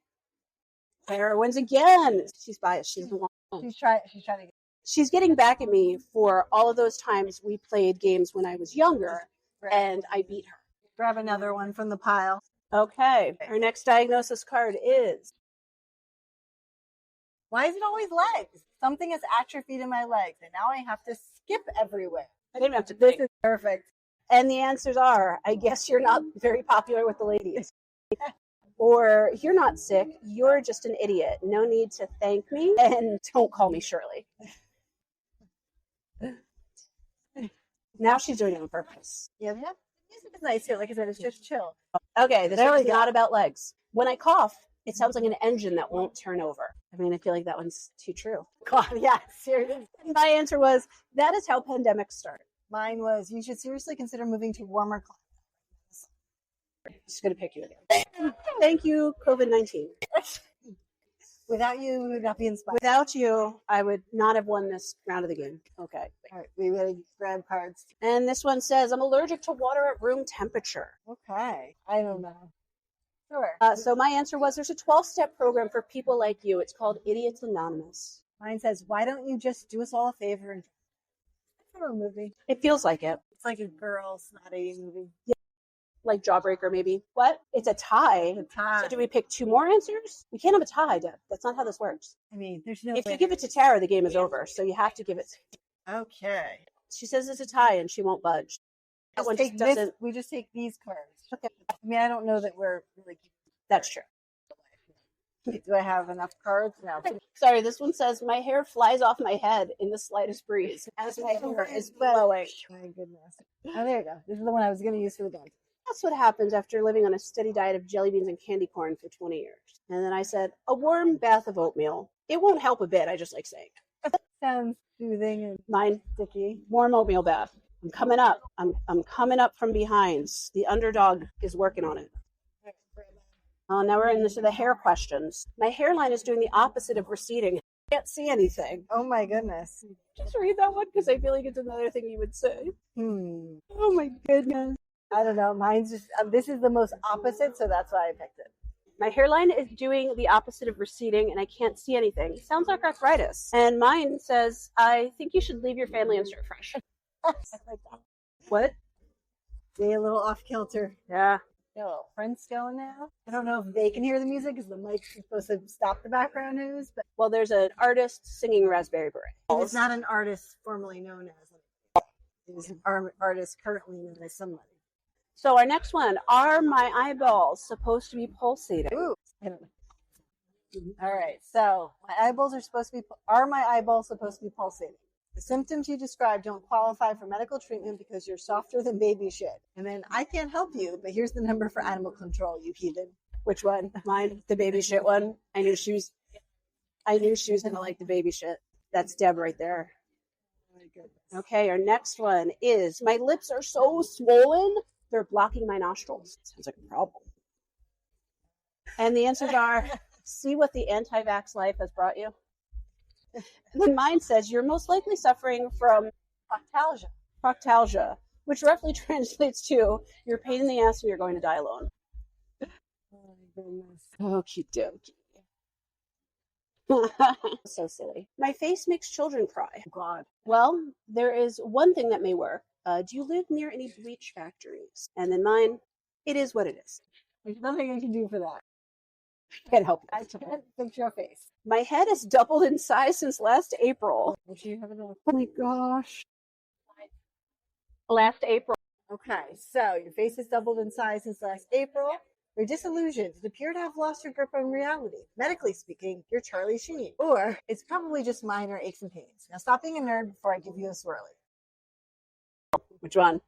Sarah wins again. She's biased. She's the one. She's trying to get She's getting back at me for all of those times we played games when I was younger, and I beat her. grab another one from the pile. Okay, our next diagnosis card is Why is it always legs? Something has atrophied in my legs, and now I have to skip everywhere. I didn't have to This think. is perfect. And the answers are, I guess you're not very popular with the ladies. Or you're not sick, you're just an idiot. No need to thank me, and don't call me Shirley. Now she's doing it on purpose. Yeah, the music is nice here. Like I said, it's just chill. Okay, this There we one's go. not about legs. When I cough, it sounds like an engine that won't turn over. I mean, I feel like that one's too true. God, yeah, seriously. My answer was, that is how pandemics start. Mine was, you should seriously consider moving to warmer climates. Just going to pick you again. Thank you, COVID-19. Without you, we would not be inspired. Without you, I would not have won this round of the game. Okay. All right, we gotta grab cards. And this one says, I'm allergic to water at room temperature. Okay, I don't know. Sure. So my answer was, there's a 12-step program for people like you. It's called Idiots Anonymous. Mine says, why don't you just do us all a favor and for a movie? It feels like it. It's like a girl snotty movie. Like Jawbreaker, maybe. What? It's a tie. The time. So do we pick two more answers? We can't have a tie, Deb. That's not how this works. I mean, there's no If way. you give it to Tara, the game is over. So you have to give it. Okay. She says it's a tie, and she won't budge. That Just one take just this, doesn't. we just take these cards. Okay. I mean, I don't know that we're really. That's true. Do I have enough cards? No. Sorry, this one says, my hair flies off my head in the slightest breeze as my hair is blowing. My goodness. Oh, there you go. This is the one I was going to use for the gun. That's what happens after living on a steady diet of jelly beans and candy corn for 20 years. And then I said, a warm bath of oatmeal. It won't help a bit. I just like saying it. Sounds soothing and Mine, sticky. warm oatmeal bath. I'm coming up. I'm coming up from behind. The underdog is working on it. Now we're into the hair questions. My hairline is doing the opposite of receding. I can't see anything. Oh my goodness. Just read that one because I feel like it's another thing you would say. Oh my goodness. I don't know. Mine's just, this is the most opposite, so that's why I picked it. My hairline is doing the opposite of receding and I can't see anything. Sounds like arthritis. And mine says, I think you should leave your family and start fresh. I like that. What? Stay a little off kilter. Yeah. Got a little Prince going now. I don't know if they can hear the music because the mic's supposed to stop the background news, but Well, there's an artist singing Raspberry Beret. it's not an artist formerly known as. It is an artist currently known as somebody. So our next one, are my eyeballs supposed to be pulsating? Ooh, I don't know. All right, so are my eyeballs supposed to be pulsating? The symptoms you describe don't qualify for medical treatment because you're softer than baby shit. And then I can't help you, but here's the number for animal control, you heathen. Which one? Mine, the baby shit one. I knew she was gonna like the baby shit. That's Deb right there. Oh my goodness. Okay, our next one is, my lips are so swollen, they're blocking my nostrils. Sounds like a problem. And the answers are, see what the anti-vax life has brought you. And then mine says, you're most likely suffering from proctalgia, which roughly translates to, you're a pain in the ass and you're going to die alone. Oh my goodness. Okie dokie. So silly. My face makes children cry. God. Well, there is one thing that may work. Do you live near any bleach factories? And then mine, it is what it is. There's nothing I can do for that. Can't help I it. can't fix your face. My head has doubled in size since last April. Make sure you have enough. Oh my gosh. Last April. Okay, so your face has doubled in size since last April. You're disillusioned and appear to have lost your grip on reality. Medically speaking, you're Charlie Sheen. Or it's probably just minor aches and pains. Now stop being a nerd before I give you a swirly. Which one?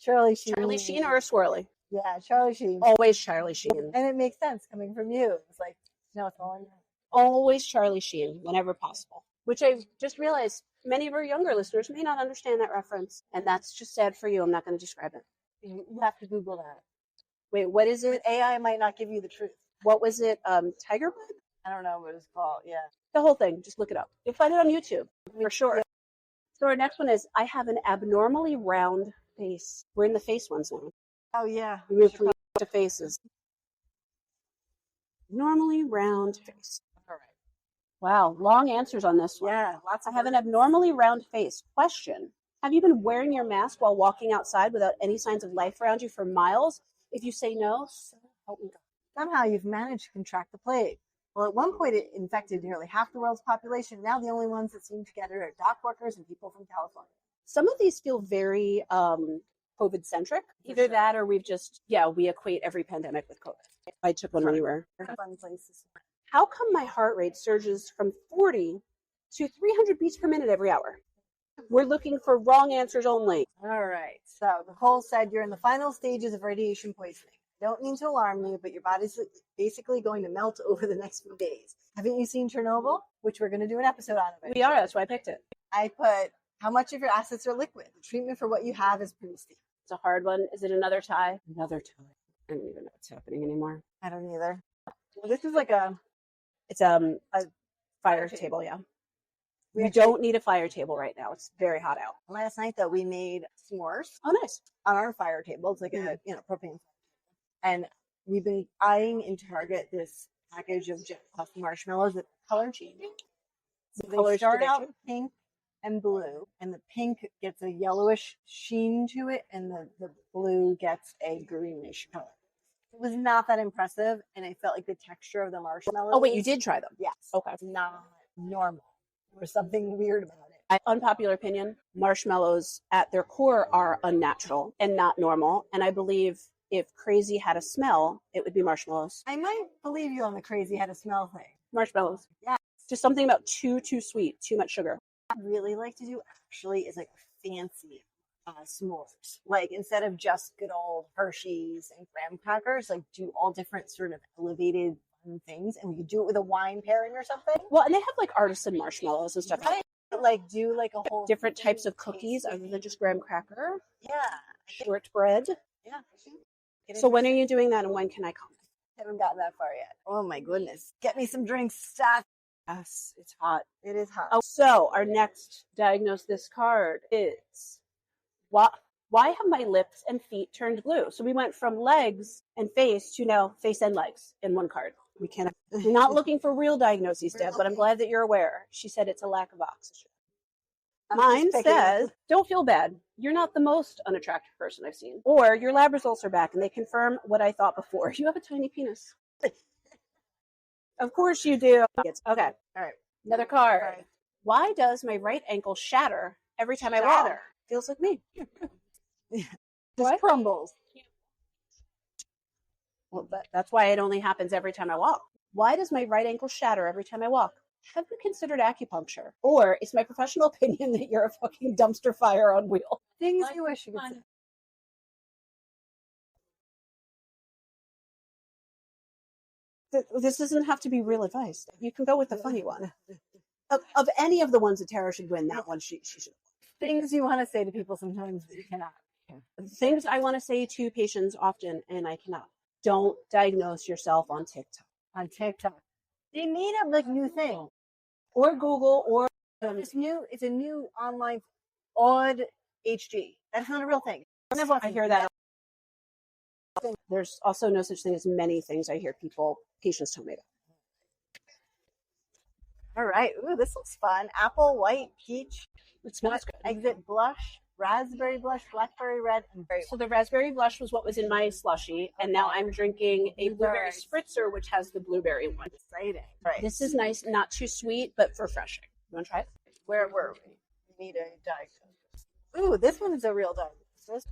Charlie Sheen. Charlie Sheen or a swirly? Yeah, Charlie Sheen. Always Charlie Sheen. And it makes sense coming from you. It's like, no, it's all in there. Always Charlie Sheen whenever possible. Which I've just realized many of our younger listeners may not understand that reference. And that's just sad for you. I'm not going to describe it. You have to Google that. Wait, what is it? AI might not give you the truth. What was it? Tiger Blood? I don't know what it's called. Yeah. The whole thing. Just look it up. You'll find it on YouTube for sure. Yeah. So our next one is I have an abnormally round face. We're in the face ones now. Oh, yeah. We moved from to faces. Normally round face. All right. Wow, long answers on this one. Yeah, lots I of have an words. abnormally round face. Question. Have you been wearing your mask while walking outside without any signs of life around you for miles? If you say no, so help me God. Somehow you've managed to contract the plague. Well, at one point it infected nearly half the world's population. Now the only ones that seem to get it are dock workers and people from California. Some of these feel very COVID-centric. Either sure. that or we equate every pandemic with COVID. I took one when you were. Fun places. How come my heart rate surges from 40 to 300 beats per minute every hour? We're looking for wrong answers only. All right. So Nicole said you're in the final stages of radiation poisoning. Don't mean to alarm you, but your body's basically going to melt over the next few days. Haven't you seen Chernobyl? Which we're going to do an episode on it. We are. That's why I picked it. I put how much of your assets are liquid. The treatment for what you have is pretty steep. It's a hard one. Is it another tie? Another tie. I don't even know what's happening anymore. I don't either. Well, this is like a fire table, yeah. We We actually- don't need a fire table right now. It's very hot out. last night though we made s'mores Oh, nice. on our fire table. It's like a propane. And we've been eyeing in Target this package of Jet Puff marshmallows that color changing. So they Colors start do they out change? pink and blue, and the pink gets a yellowish sheen to it, and the blue gets a greenish color. It was not that impressive, and I felt like the texture of the marshmallows. Oh, wait, you did try them? Yes. Okay. It's not normal. There was something weird about it. Unpopular opinion, marshmallows at their core are unnatural and not normal. And I believe if crazy had a smell, it would be marshmallows. I might believe you on the crazy had a smell thing. Marshmallows. Yeah. Just something about too sweet, too much sugar. What I really like to do actually is like fancy s'mores. Like instead of just good old Hershey's and graham crackers, like do all different sort of elevated fun things, and we could do it with a wine pairing or something. Well, and they have like artisan marshmallows and stuff. Right? Like do like a whole Different types of cookies other than just graham cracker, Yeah. shortbread. Yeah. So when are you doing that and when can I come? Haven't gotten that far yet. Oh my goodness. Get me some drinks, Steph. Yes, it's hot. It is hot. Oh, so our next diagnose this card is why have my lips and feet turned blue? So we went from legs and face to now face and legs in one card. We cannot. We're not looking for real diagnoses, Deb, but I'm glad that you're aware. She said it's a lack of oxygen. I'm Mine just picking- says, don't feel bad. You're not the most unattractive person I've seen. Or your lab results are back and they confirm what I thought before. You have a tiny penis. Of course you do. Okay. All right. Another card. All right. Why does my right ankle shatter every time I walk? Feels like me. Just What? crumbles. Well, that's why it only happens every time I walk. Why does my right ankle shatter every time I walk? Have you considered acupuncture? Or is my professional opinion that you're a fucking dumpster fire on wheels? Things you wish you could say. This doesn't have to be real advice. You can go with the funny one. Of any of the ones that Tara should win, that one she should. Things you want to say to people sometimes that you cannot. Things I want to say to patients often, and I cannot. Don't diagnose yourself on TikTok. On TikTok. They made up like new thing. Or Google, or It's new. It's a new online odd HG. That's not a real thing. I hear that. There's also no such thing as many things I hear patients tell me about. All right. Ooh, this looks fun. Apple, white, peach, It smells good. exit blush, raspberry blush, blackberry red, and berry. So the raspberry blush was what was in my slushie, and now I'm drinking a blueberry spritzer, which has the blueberry one. Exciting. Right. This is nice, not too sweet, but refreshing. You want to try it? Where were we? We need a diagnosis. Ooh, this one is a real diagnosis.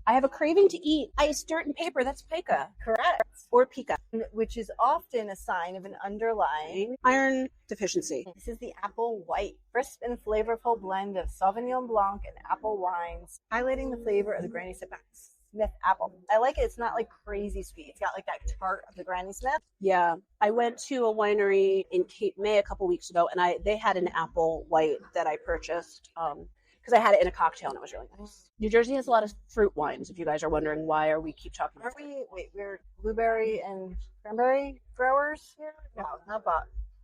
I have a craving to eat iced dirt and paper. That's pica Correct. or pica. Which is often a sign of an underlying. Iron deficiency. This is the apple white, crisp and flavorful blend of Sauvignon Blanc and apple wines, highlighting the flavor of the granny setbacks. Smith apple. I like it. It's not like crazy sweet. It's got like that tart of the Granny Smith. Yeah, I went to a winery in Cape May a couple weeks ago, and they had an apple white that I purchased because I had it in a cocktail, and it was really nice. New Jersey has a lot of fruit wines. If you guys are wondering why are we keep talking about We're blueberry and cranberry growers here? No, not bog.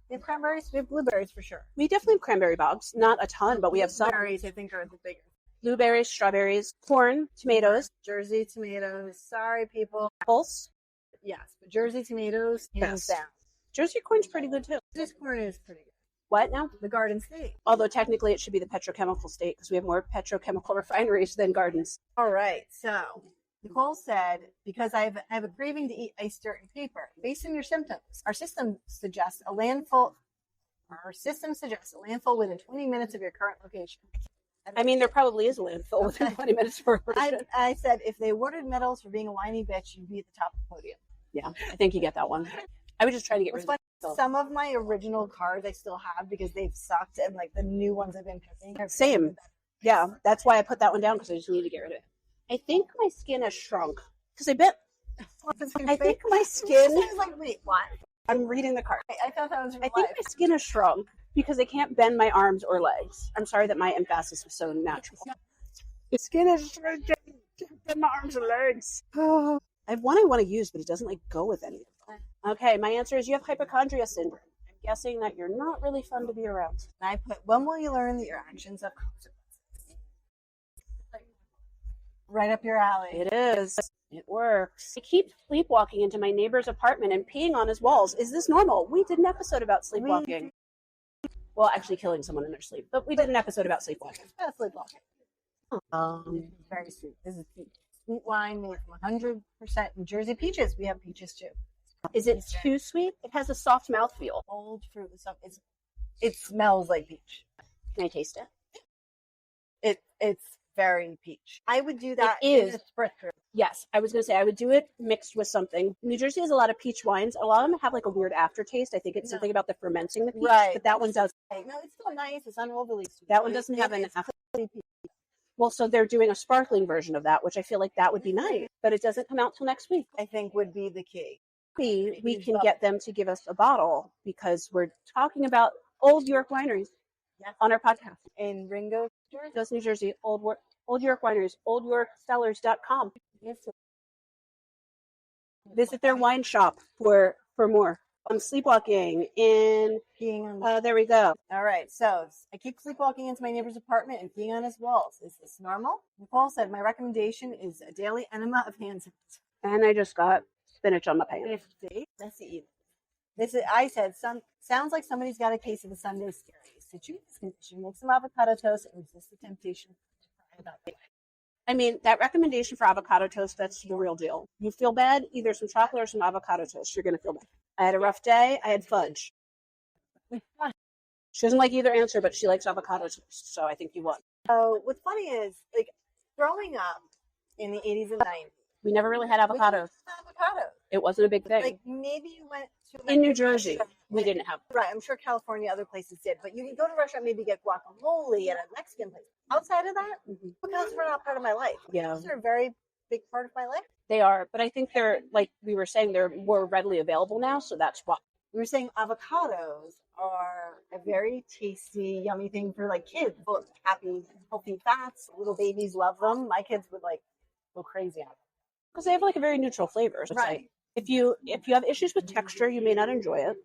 We have cranberries. We have blueberries for sure. We definitely have cranberry bogs, not a ton, but we have some. Berries, I think, are the bigger. Blueberries, strawberries, corn, tomatoes, Jersey tomatoes. Sorry, people. apples. Yes, but Jersey tomatoes, hands Yes. down. Jersey corn's pretty good too. This corn is pretty good. What now? The Garden State. Although technically it should be the petrochemical state because we have more petrochemical refineries than gardens. All right, so Nicole said, because I have a craving to eat iced dirt and paper, based on your symptoms, our system suggests a landfill within 20 minutes of your current location. I mean, there probably is a landfill within 20 minutes for a person. I said, if they awarded medals for being a whiny bitch, you'd be at the top of the podium. Yeah, I think you get that one. I would just try to get rid of it. Some of my original cards I still have because they've sucked, and like the new ones I've been picking. Same. Yeah, that's why I put that one down because I just need to get rid of it. I think my skin has shrunk because I think my skin. I was like, wait, what? I'm reading the card. I thought that was real I think life. my skin has shrunk because I can't bend my arms or legs. I'm sorry that my emphasis was so natural. The skin has shrunk. I can't bend my arms and legs. I have one I want to use, but it doesn't like go with any of them. Okay, my answer is you have hypochondria syndrome. I'm guessing that you're not really fun to be around. And I put, when will you learn that your actions have consequences? Right up your alley. It is. It works. I keep sleepwalking into my neighbor's apartment and peeing on his walls. Is this normal? We did an episode about sleepwalking. Well, actually killing someone in their sleep. But we did an episode about sleepwalking. That's sleepwalking. Very sweet. This is peach. Sweet wine made from 100% New Jersey peaches. We have peaches too. Is it too sweet? It has a soft mouthfeel. Old fruit with some. It smells like peach. Can I taste it? It's very peach. I would do that. It is. In a spritzer. Yes, I was going to say I would do it mixed with something. New Jersey has a lot of peach wines. A lot of them have like a weird aftertaste. I think it's something about the fermenting the peach, Right. but that one does. No, it's still nice. It's unoverly sweet. That one doesn't have an after. Well, so they're doing a sparkling version of that, which I feel like that would be nice, but it doesn't come out till next week. I think would be the key. Maybe we can get them to give us a bottle because we're talking about Old York wineries on our podcast. In Ringoes, Ringoes, New Jersey, Old York wineries, OldYorkCellars.com. Visit their wine shop for more. I'm sleepwalking in. peeing on. There we go. All right, so I keep sleepwalking into my neighbor's apartment and peeing on his walls. Is this normal? Nicole said my recommendation is a daily enema of hand sanitizer. And I just got spinach on my pants. Let's eat. I said, sounds like somebody's got a case of the Sunday scaries. To treat this condition, make some avocado toast and resist the temptation to cry about it. I mean, that recommendation for avocado toast, that's the real deal. You feel bad, either some chocolate or some avocado toast. You're going to feel bad. I had a rough day. I had fudge. She doesn't like either answer, but she likes avocado toast. So I think you won. So what's funny is, like, growing up in the 80s and 90s, We never really had avocados. Avocados. It wasn't a big thing. Like, maybe you went to In New Jersey, we didn't have. Right, I'm sure California, other places did, but you can go to a restaurant, maybe get guacamole at a Mexican place. Outside of that, avocados were not part of my life. Yeah. Those are a very big part of my life. They are, but I think they're, like we were saying, they're more readily available now, so that's why. We were saying avocados are a very tasty, yummy thing for like kids, full of happy, healthy fats. Little babies love them. My kids would like go crazy on them. Because they have like a very neutral flavor. So it's Right. like, if you have issues with texture, you may not enjoy it,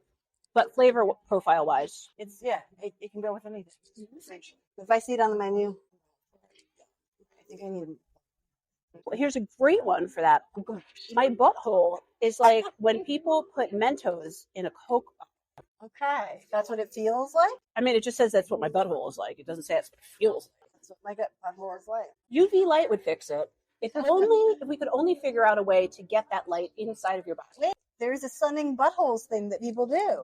but flavor profile wise, It's it can go with anything. If I see it on the menu, I think I need. well, here's a great one for that. My butthole is like when people put Mentos in a Coke. Okay, that's what it feels like. I mean, it just says that's what my butthole is like. It doesn't say that's what it feels like. That's what my gut butthole is like. UV light would fix it. If we could only figure out a way to get that light inside of your body. Wait, there's a sunning buttholes thing that people do.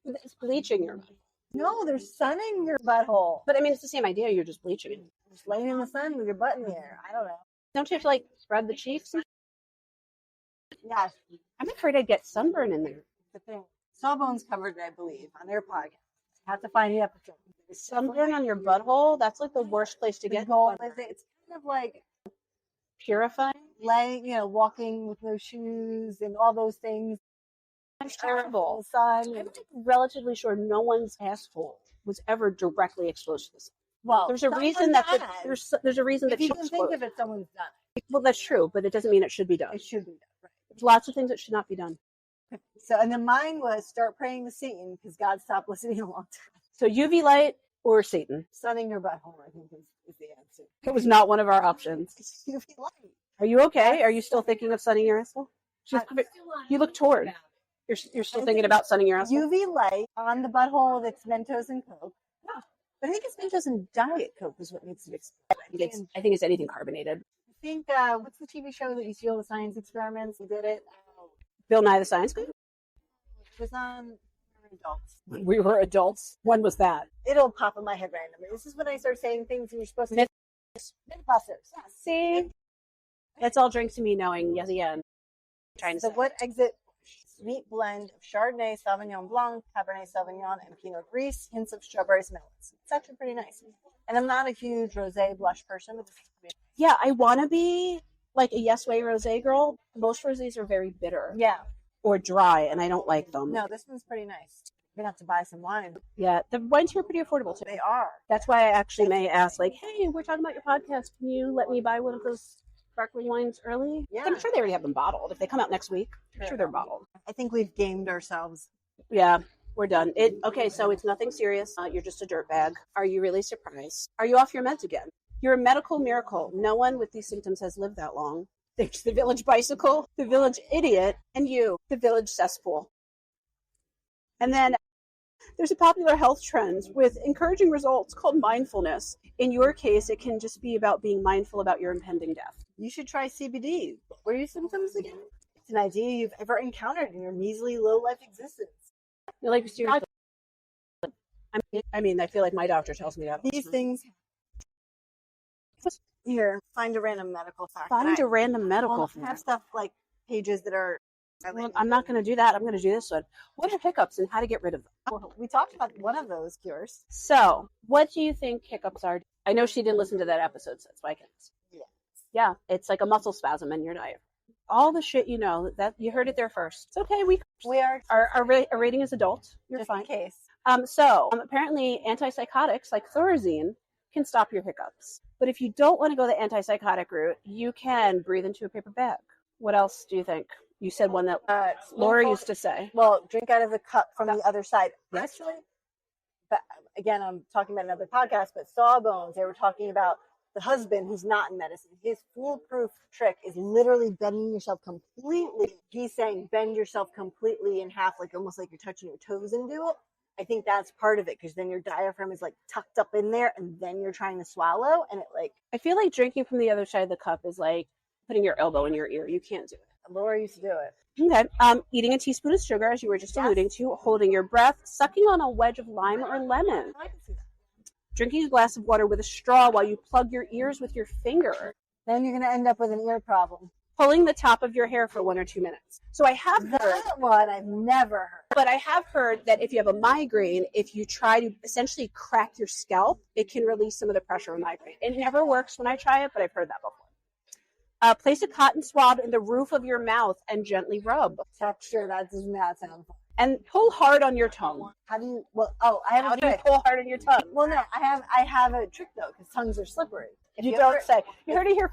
It's bleaching your body. No, they're sunning your butthole. But I mean, it's the same idea. You're just bleaching it. Just laying in the sun with your butt in the air. I don't know. Don't you have to like spread the cheeks? Yes, I'm afraid I'd get sunburn in there. the thing. Sawbones covered it, I believe, on their podcast. Have to find the episode. Sunburn on your butthole? That's like the worst place to get. It's kind of like Purifying? walking with no shoes and all those things. That's terrible. Sun. I'm relatively sure no one's asshole was ever directly exposed to this. Well, There's a reason that there's a reason if that you can think of it, someone's done it. Well, that's true, but it doesn't mean it should be done. It should be done, right? There's lots of things that should not be done. So, and then mine was start praying to Satan because God stopped listening a long time. So UV light or Satan? Sunning your butthole, I think, is the answer. It was not one of our options. It's UV light. Are you okay? Are you still thinking of sunning your asshole? You look torn. You're still thinking about sunning your asshole? UV light on the butthole that's Mentos and Coke. Yeah. But I think it's Mentos and Diet Coke is what needs to be explained. I think it's anything carbonated. I think, what's the TV show that you see all the science experiments? We did it. Bill Nye the Science Guy? It was on adults. When we were adults. When was that? It'll pop in my head randomly. This is when I start saying things and you're supposed to Mythbusters. Yeah. See? That's all drink to me knowing, yes, again. So what exit? Sweet blend of Chardonnay, Sauvignon Blanc, Cabernet Sauvignon, and Pinot Gris, hints of strawberries, melons. It's actually pretty nice. And I'm not a huge rosé blush person, but this is pretty nice. Yeah, I want to be like a Yes Way rosé girl. Most rosés are very bitter. Yeah. Or dry, and I don't like them. No, this one's pretty nice. We're going to have to buy some wine. Yeah, the wines here are pretty affordable, too. They are. That's why I actually may ask, like, hey, we're talking about your podcast. Can you let me buy one of those sparkling wines early? Yeah. I'm sure they already have them bottled. If they come out next week, I'm sure they're bottled. I think we've gamed ourselves. Yeah, we're done. Okay, so it's nothing serious. You're just a dirtbag. Are you really surprised? Are you off your meds again? You're a medical miracle. No one with these symptoms has lived that long. There's the village bicycle, the village idiot, and you, the village cesspool. And then there's a popular health trend with encouraging results called mindfulness. In your case, it can just be about being mindful about your impending death. You should try CBD. What were your symptoms again? It's an idea you've ever encountered in your measly low-life existence. You're like, seriously. I mean, I feel like my doctor tells me that. These things. Here, find a random medical fact. Find a random medical fact. Have stuff like pages that are. Well, I'm not going to do that. I'm going to do this one. What are hiccups and how to get rid of them? Well, we talked about one of those cures. So, what do you think hiccups are? I know she didn't listen to that episode, so that's why I can ask. Yeah, it's like a muscle spasm in your diaphragm. All the shit you know, that you heard it there first. It's okay. We are. Our rating is adult. You're just fine. In case. Apparently antipsychotics like Thorazine can stop your hiccups. But if you don't want to go the antipsychotic route, you can breathe into a paper bag. What else do you think? You said one that Laura used to say. Well, drink out of the cup from the other side. Actually, but again, I'm talking about another podcast, but Sawbones, they were talking about the husband who's not in medicine. His foolproof trick is literally bending yourself completely. He's saying bend yourself completely in half, like almost like you're touching your toes into it. I think that's part of it, because then your diaphragm is like tucked up in there and then you're trying to swallow, and it like. I feel like drinking from the other side of the cup is like putting your elbow in your ear. You can't do it. Laura used to do it. Okay. Eating a teaspoon of sugar, as you were just alluding to, holding your breath, sucking on a wedge of lime or lemon. I can see that. Drinking a glass of water with a straw while you plug your ears with your finger. Then you're going to end up with an ear problem. Pulling the top of your hair for 1 or 2 minutes. So I have heard that one I've never heard. But I have heard that if you have a migraine, if you try to essentially crack your scalp, it can release some of the pressure of migraine. It never works when I try it, but I've heard that before. Place a cotton swab in the roof of your mouth and gently rub. Texture, that does not sound fun. And pull hard on your tongue. How do you? Well, I have How a do you trick. pull hard on your tongue? Well, no, I have a trick though, because tongues are slippery. If you don't say. You heard it here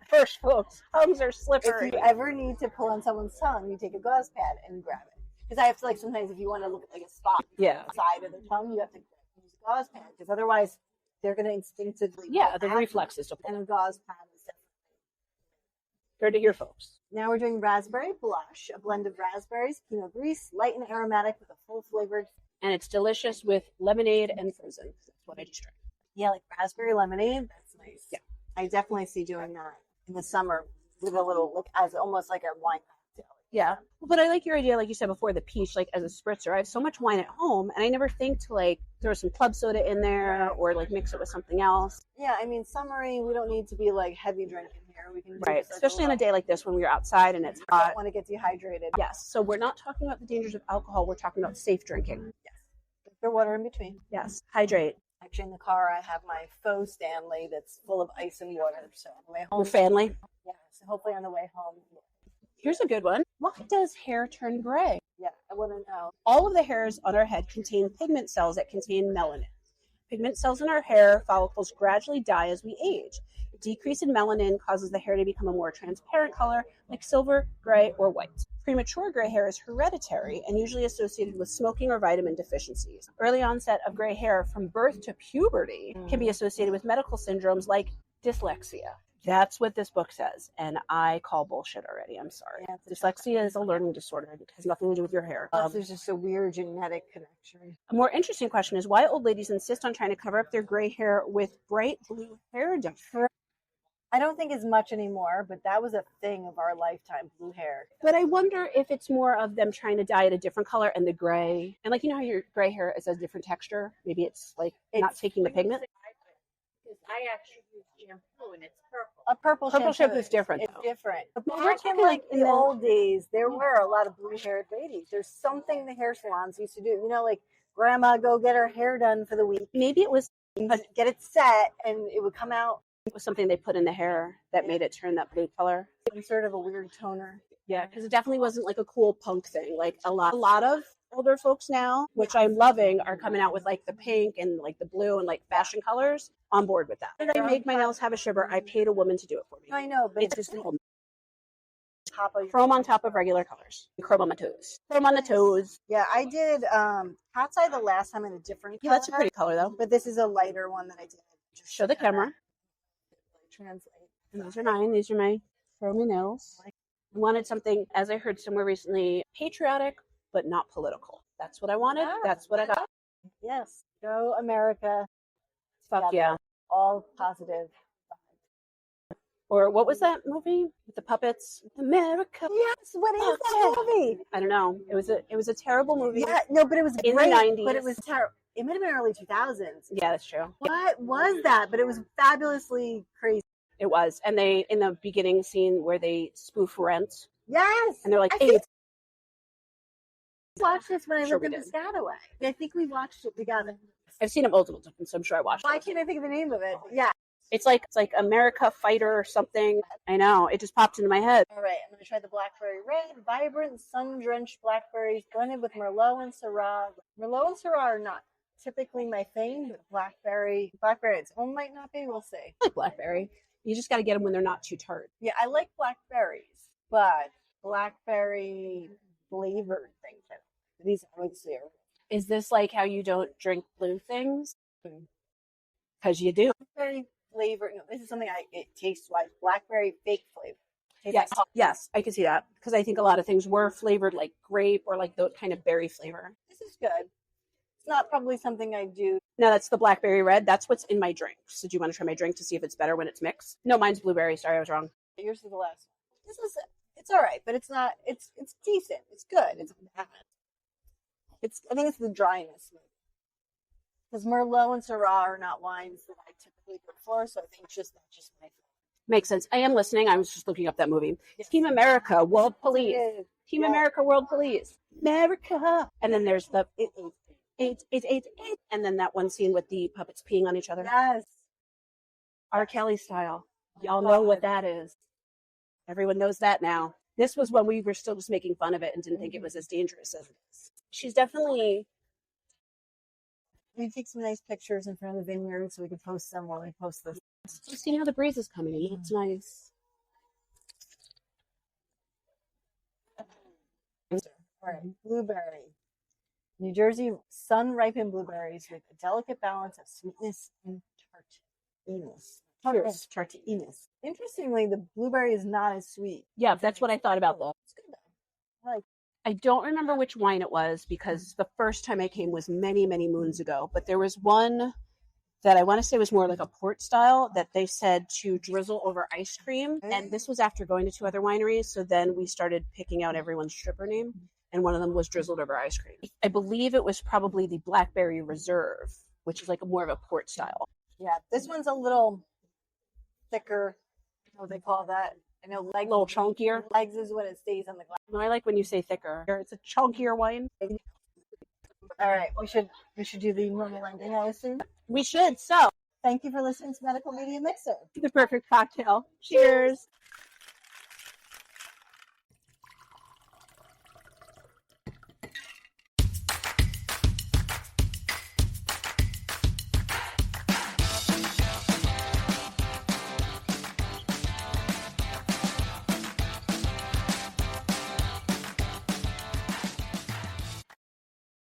first, folks. Tongues are slippery. If you ever need to pull on someone's tongue, you take a gauze pad and grab it. Because I have to, like, sometimes if you want to look at like a spot on the side of the tongue, you have to use a gauze pad, because otherwise they're going to instinctively. Yeah, the reflexes to pull. And a gauze pad is different. Heard it here, folks. Now we're doing raspberry blush, a blend of raspberries, Pinot Gris, light and aromatic with a full flavored. And it's delicious with lemonade and frozen. That's what I just tried. Yeah, like raspberry lemonade. That's nice. Yeah. I definitely see doing that in the summer with a little, like, as almost like a wine cocktail. Yeah. But I like your idea, like you said before, the peach, like as a spritzer. I have so much wine at home, and I never think to like throw some club soda in there or like mix it with something else. Yeah, I mean, summery, we don't need to be like heavy drinking here. We can right, especially on a day like this when we're outside and it's hot. Don't want to get dehydrated. Yes. So we're not talking about the dangers of alcohol. We're talking about safe drinking. Yes. Put water in between. Yes. Hydrate. Actually, in the car, I have my faux Stanley that's full of ice and water. So on the way home, Your family. yeah. So hopefully on the way home, Here's a good one. Why does hair turn gray? yeah, I want to know. All of the hairs on our head contain pigment cells that contain melanin. Pigment cells in our hair follicles gradually die as we age. A decrease in melanin causes the hair to become a more transparent color, like silver, gray, or white. Premature gray hair is hereditary and usually associated with smoking or vitamin deficiencies. Early onset of gray hair from birth to puberty can be associated with medical syndromes like dyslexia. That's what this book says, and I call bullshit already. I'm sorry. Yeah, Dyslexia is a learning disorder. It has nothing to do with your hair. There's just a weird genetic connection. A more interesting question is why old ladies insist on trying to cover up their gray hair with bright blue hair dye. I don't think as much anymore, but that was a thing of our lifetime, blue hair. But I wonder if it's more of them trying to dye it a different color and the gray. And like, you know how your gray hair is a different texture? Maybe it's like not taking the pigment. I actually use shampoo and it's purple. A purple shampoo is different, It's though. different. But But we're back in talking like in the the- old days, there were a lot of blue-haired ladies. There's something the hair salons used to do. You know, like grandma go get her hair done for the week, Maybe it was get it set, and it would come out something they put in the hair that made it turn that blue color. some sort of a weird toner. Yeah, because it definitely wasn't like a cool punk thing. Like a lot of older folks now, which I'm loving, are coming out with like the pink and like the blue and like fashion colors. On board with that. Did I make my nails have a shiver? I paid a woman to do it for me. I know, but It's it's just simple. top of your Chrome on top of regular colors. Chrome on my toes. Chrome on the toes. Yeah, I did cat's eye the last time in a different Yeah, that's a color, pretty color though. but this is a lighter one that I did. Just Show the camera. translate. And these are mine. These are my chromey nails. I wanted something, as I heard somewhere recently, patriotic but not political. That's what I wanted. Ah. That's what I got. Yes, go America. Fuck yeah. All positive. Or what was that movie with the puppets? America. Yes, what is Fuck that movie? I don't know. It was a terrible movie. Yeah, no, but it was In the great. 90s. But it was terrible. It might have been early 2000s. Yeah, that's true. What was that? But it was fabulously crazy. It was. And they, in the beginning scene where they spoof Rent, Yes. and they're like, I hey, think we watched this when I Sure lived we in did. Piscataway. I think we watched it together. I've seen it multiple times, so I'm sure I watched Why it. can't I think of the name of it? Yeah. It's like America Fighter or something. I know. It just popped into my head. All right, I'm going to try the blackberry red. Vibrant, sun-drenched blackberries blended with Merlot and Syrah. Merlot and Syrah are not typically my thing, but blackberry its own might not be. We'll see. I like blackberry. You just got to get them when they're not too tart. Yeah, I like blackberries, but blackberry flavored things. These I would say are Is this like how you don't drink blue things? Because you do. blackberry flavored. No, this is something it tastes like blackberry fake flavor. Tastes Yes, like yes, I can see that. Because I think a lot of things were flavored like grape or like the kind of berry flavor. this is good. It's not probably something I do. No, that's the blackberry red. That's what's in my drink. So do you want to try my drink to see if it's better when it's mixed? No, mine's blueberry. Sorry, I was wrong. Yours is the last one. It's all right, but it's not. It's decent. It's good. It's bad. I think it's the dryness. Because Merlot and Syrah are not wines that I typically go for, so I think that's just my thing. Makes sense. I am listening. I was just looking up that movie. Team America, World Police. Team America, World Police. America. And then there's the eight. And then that one scene with the puppets peeing on each other. Yes. R. Kelly style. Y'all know what that is. Everyone knows that now. This was when we were still just making fun of it and didn't think it was as dangerous as it is. She's definitely... We take some nice pictures in front of the vineyard so we can post them while we post this. Just seeing how the breeze is coming in. It's nice. All right, blueberry. New Jersey sun-ripened blueberries with a delicate balance of sweetness and tartiness. Cheers. Tartiness. Interestingly, the blueberry is not as sweet. Yeah, that's what I thought about though. It's good though. I like I don't remember which wine it was because the first time I came was many, many moons ago. But there was one that I want to say was more like a port style that they said to drizzle over ice cream. And this was after going to 2 other wineries. So then we started picking out everyone's stripper name. And one of them was drizzled over ice cream. I believe it was probably the Blackberry Reserve, which is like more of a port style. Yeah, this one's a little thicker. What they call that? I know A little chunkier. legs is when it stays on the glass. No, I like when you say thicker. It's a chunkier wine. All right, we should do the normal ending, I assume. We should. So, thank you for listening to Medical Media Mixer. The perfect cocktail. Cheers.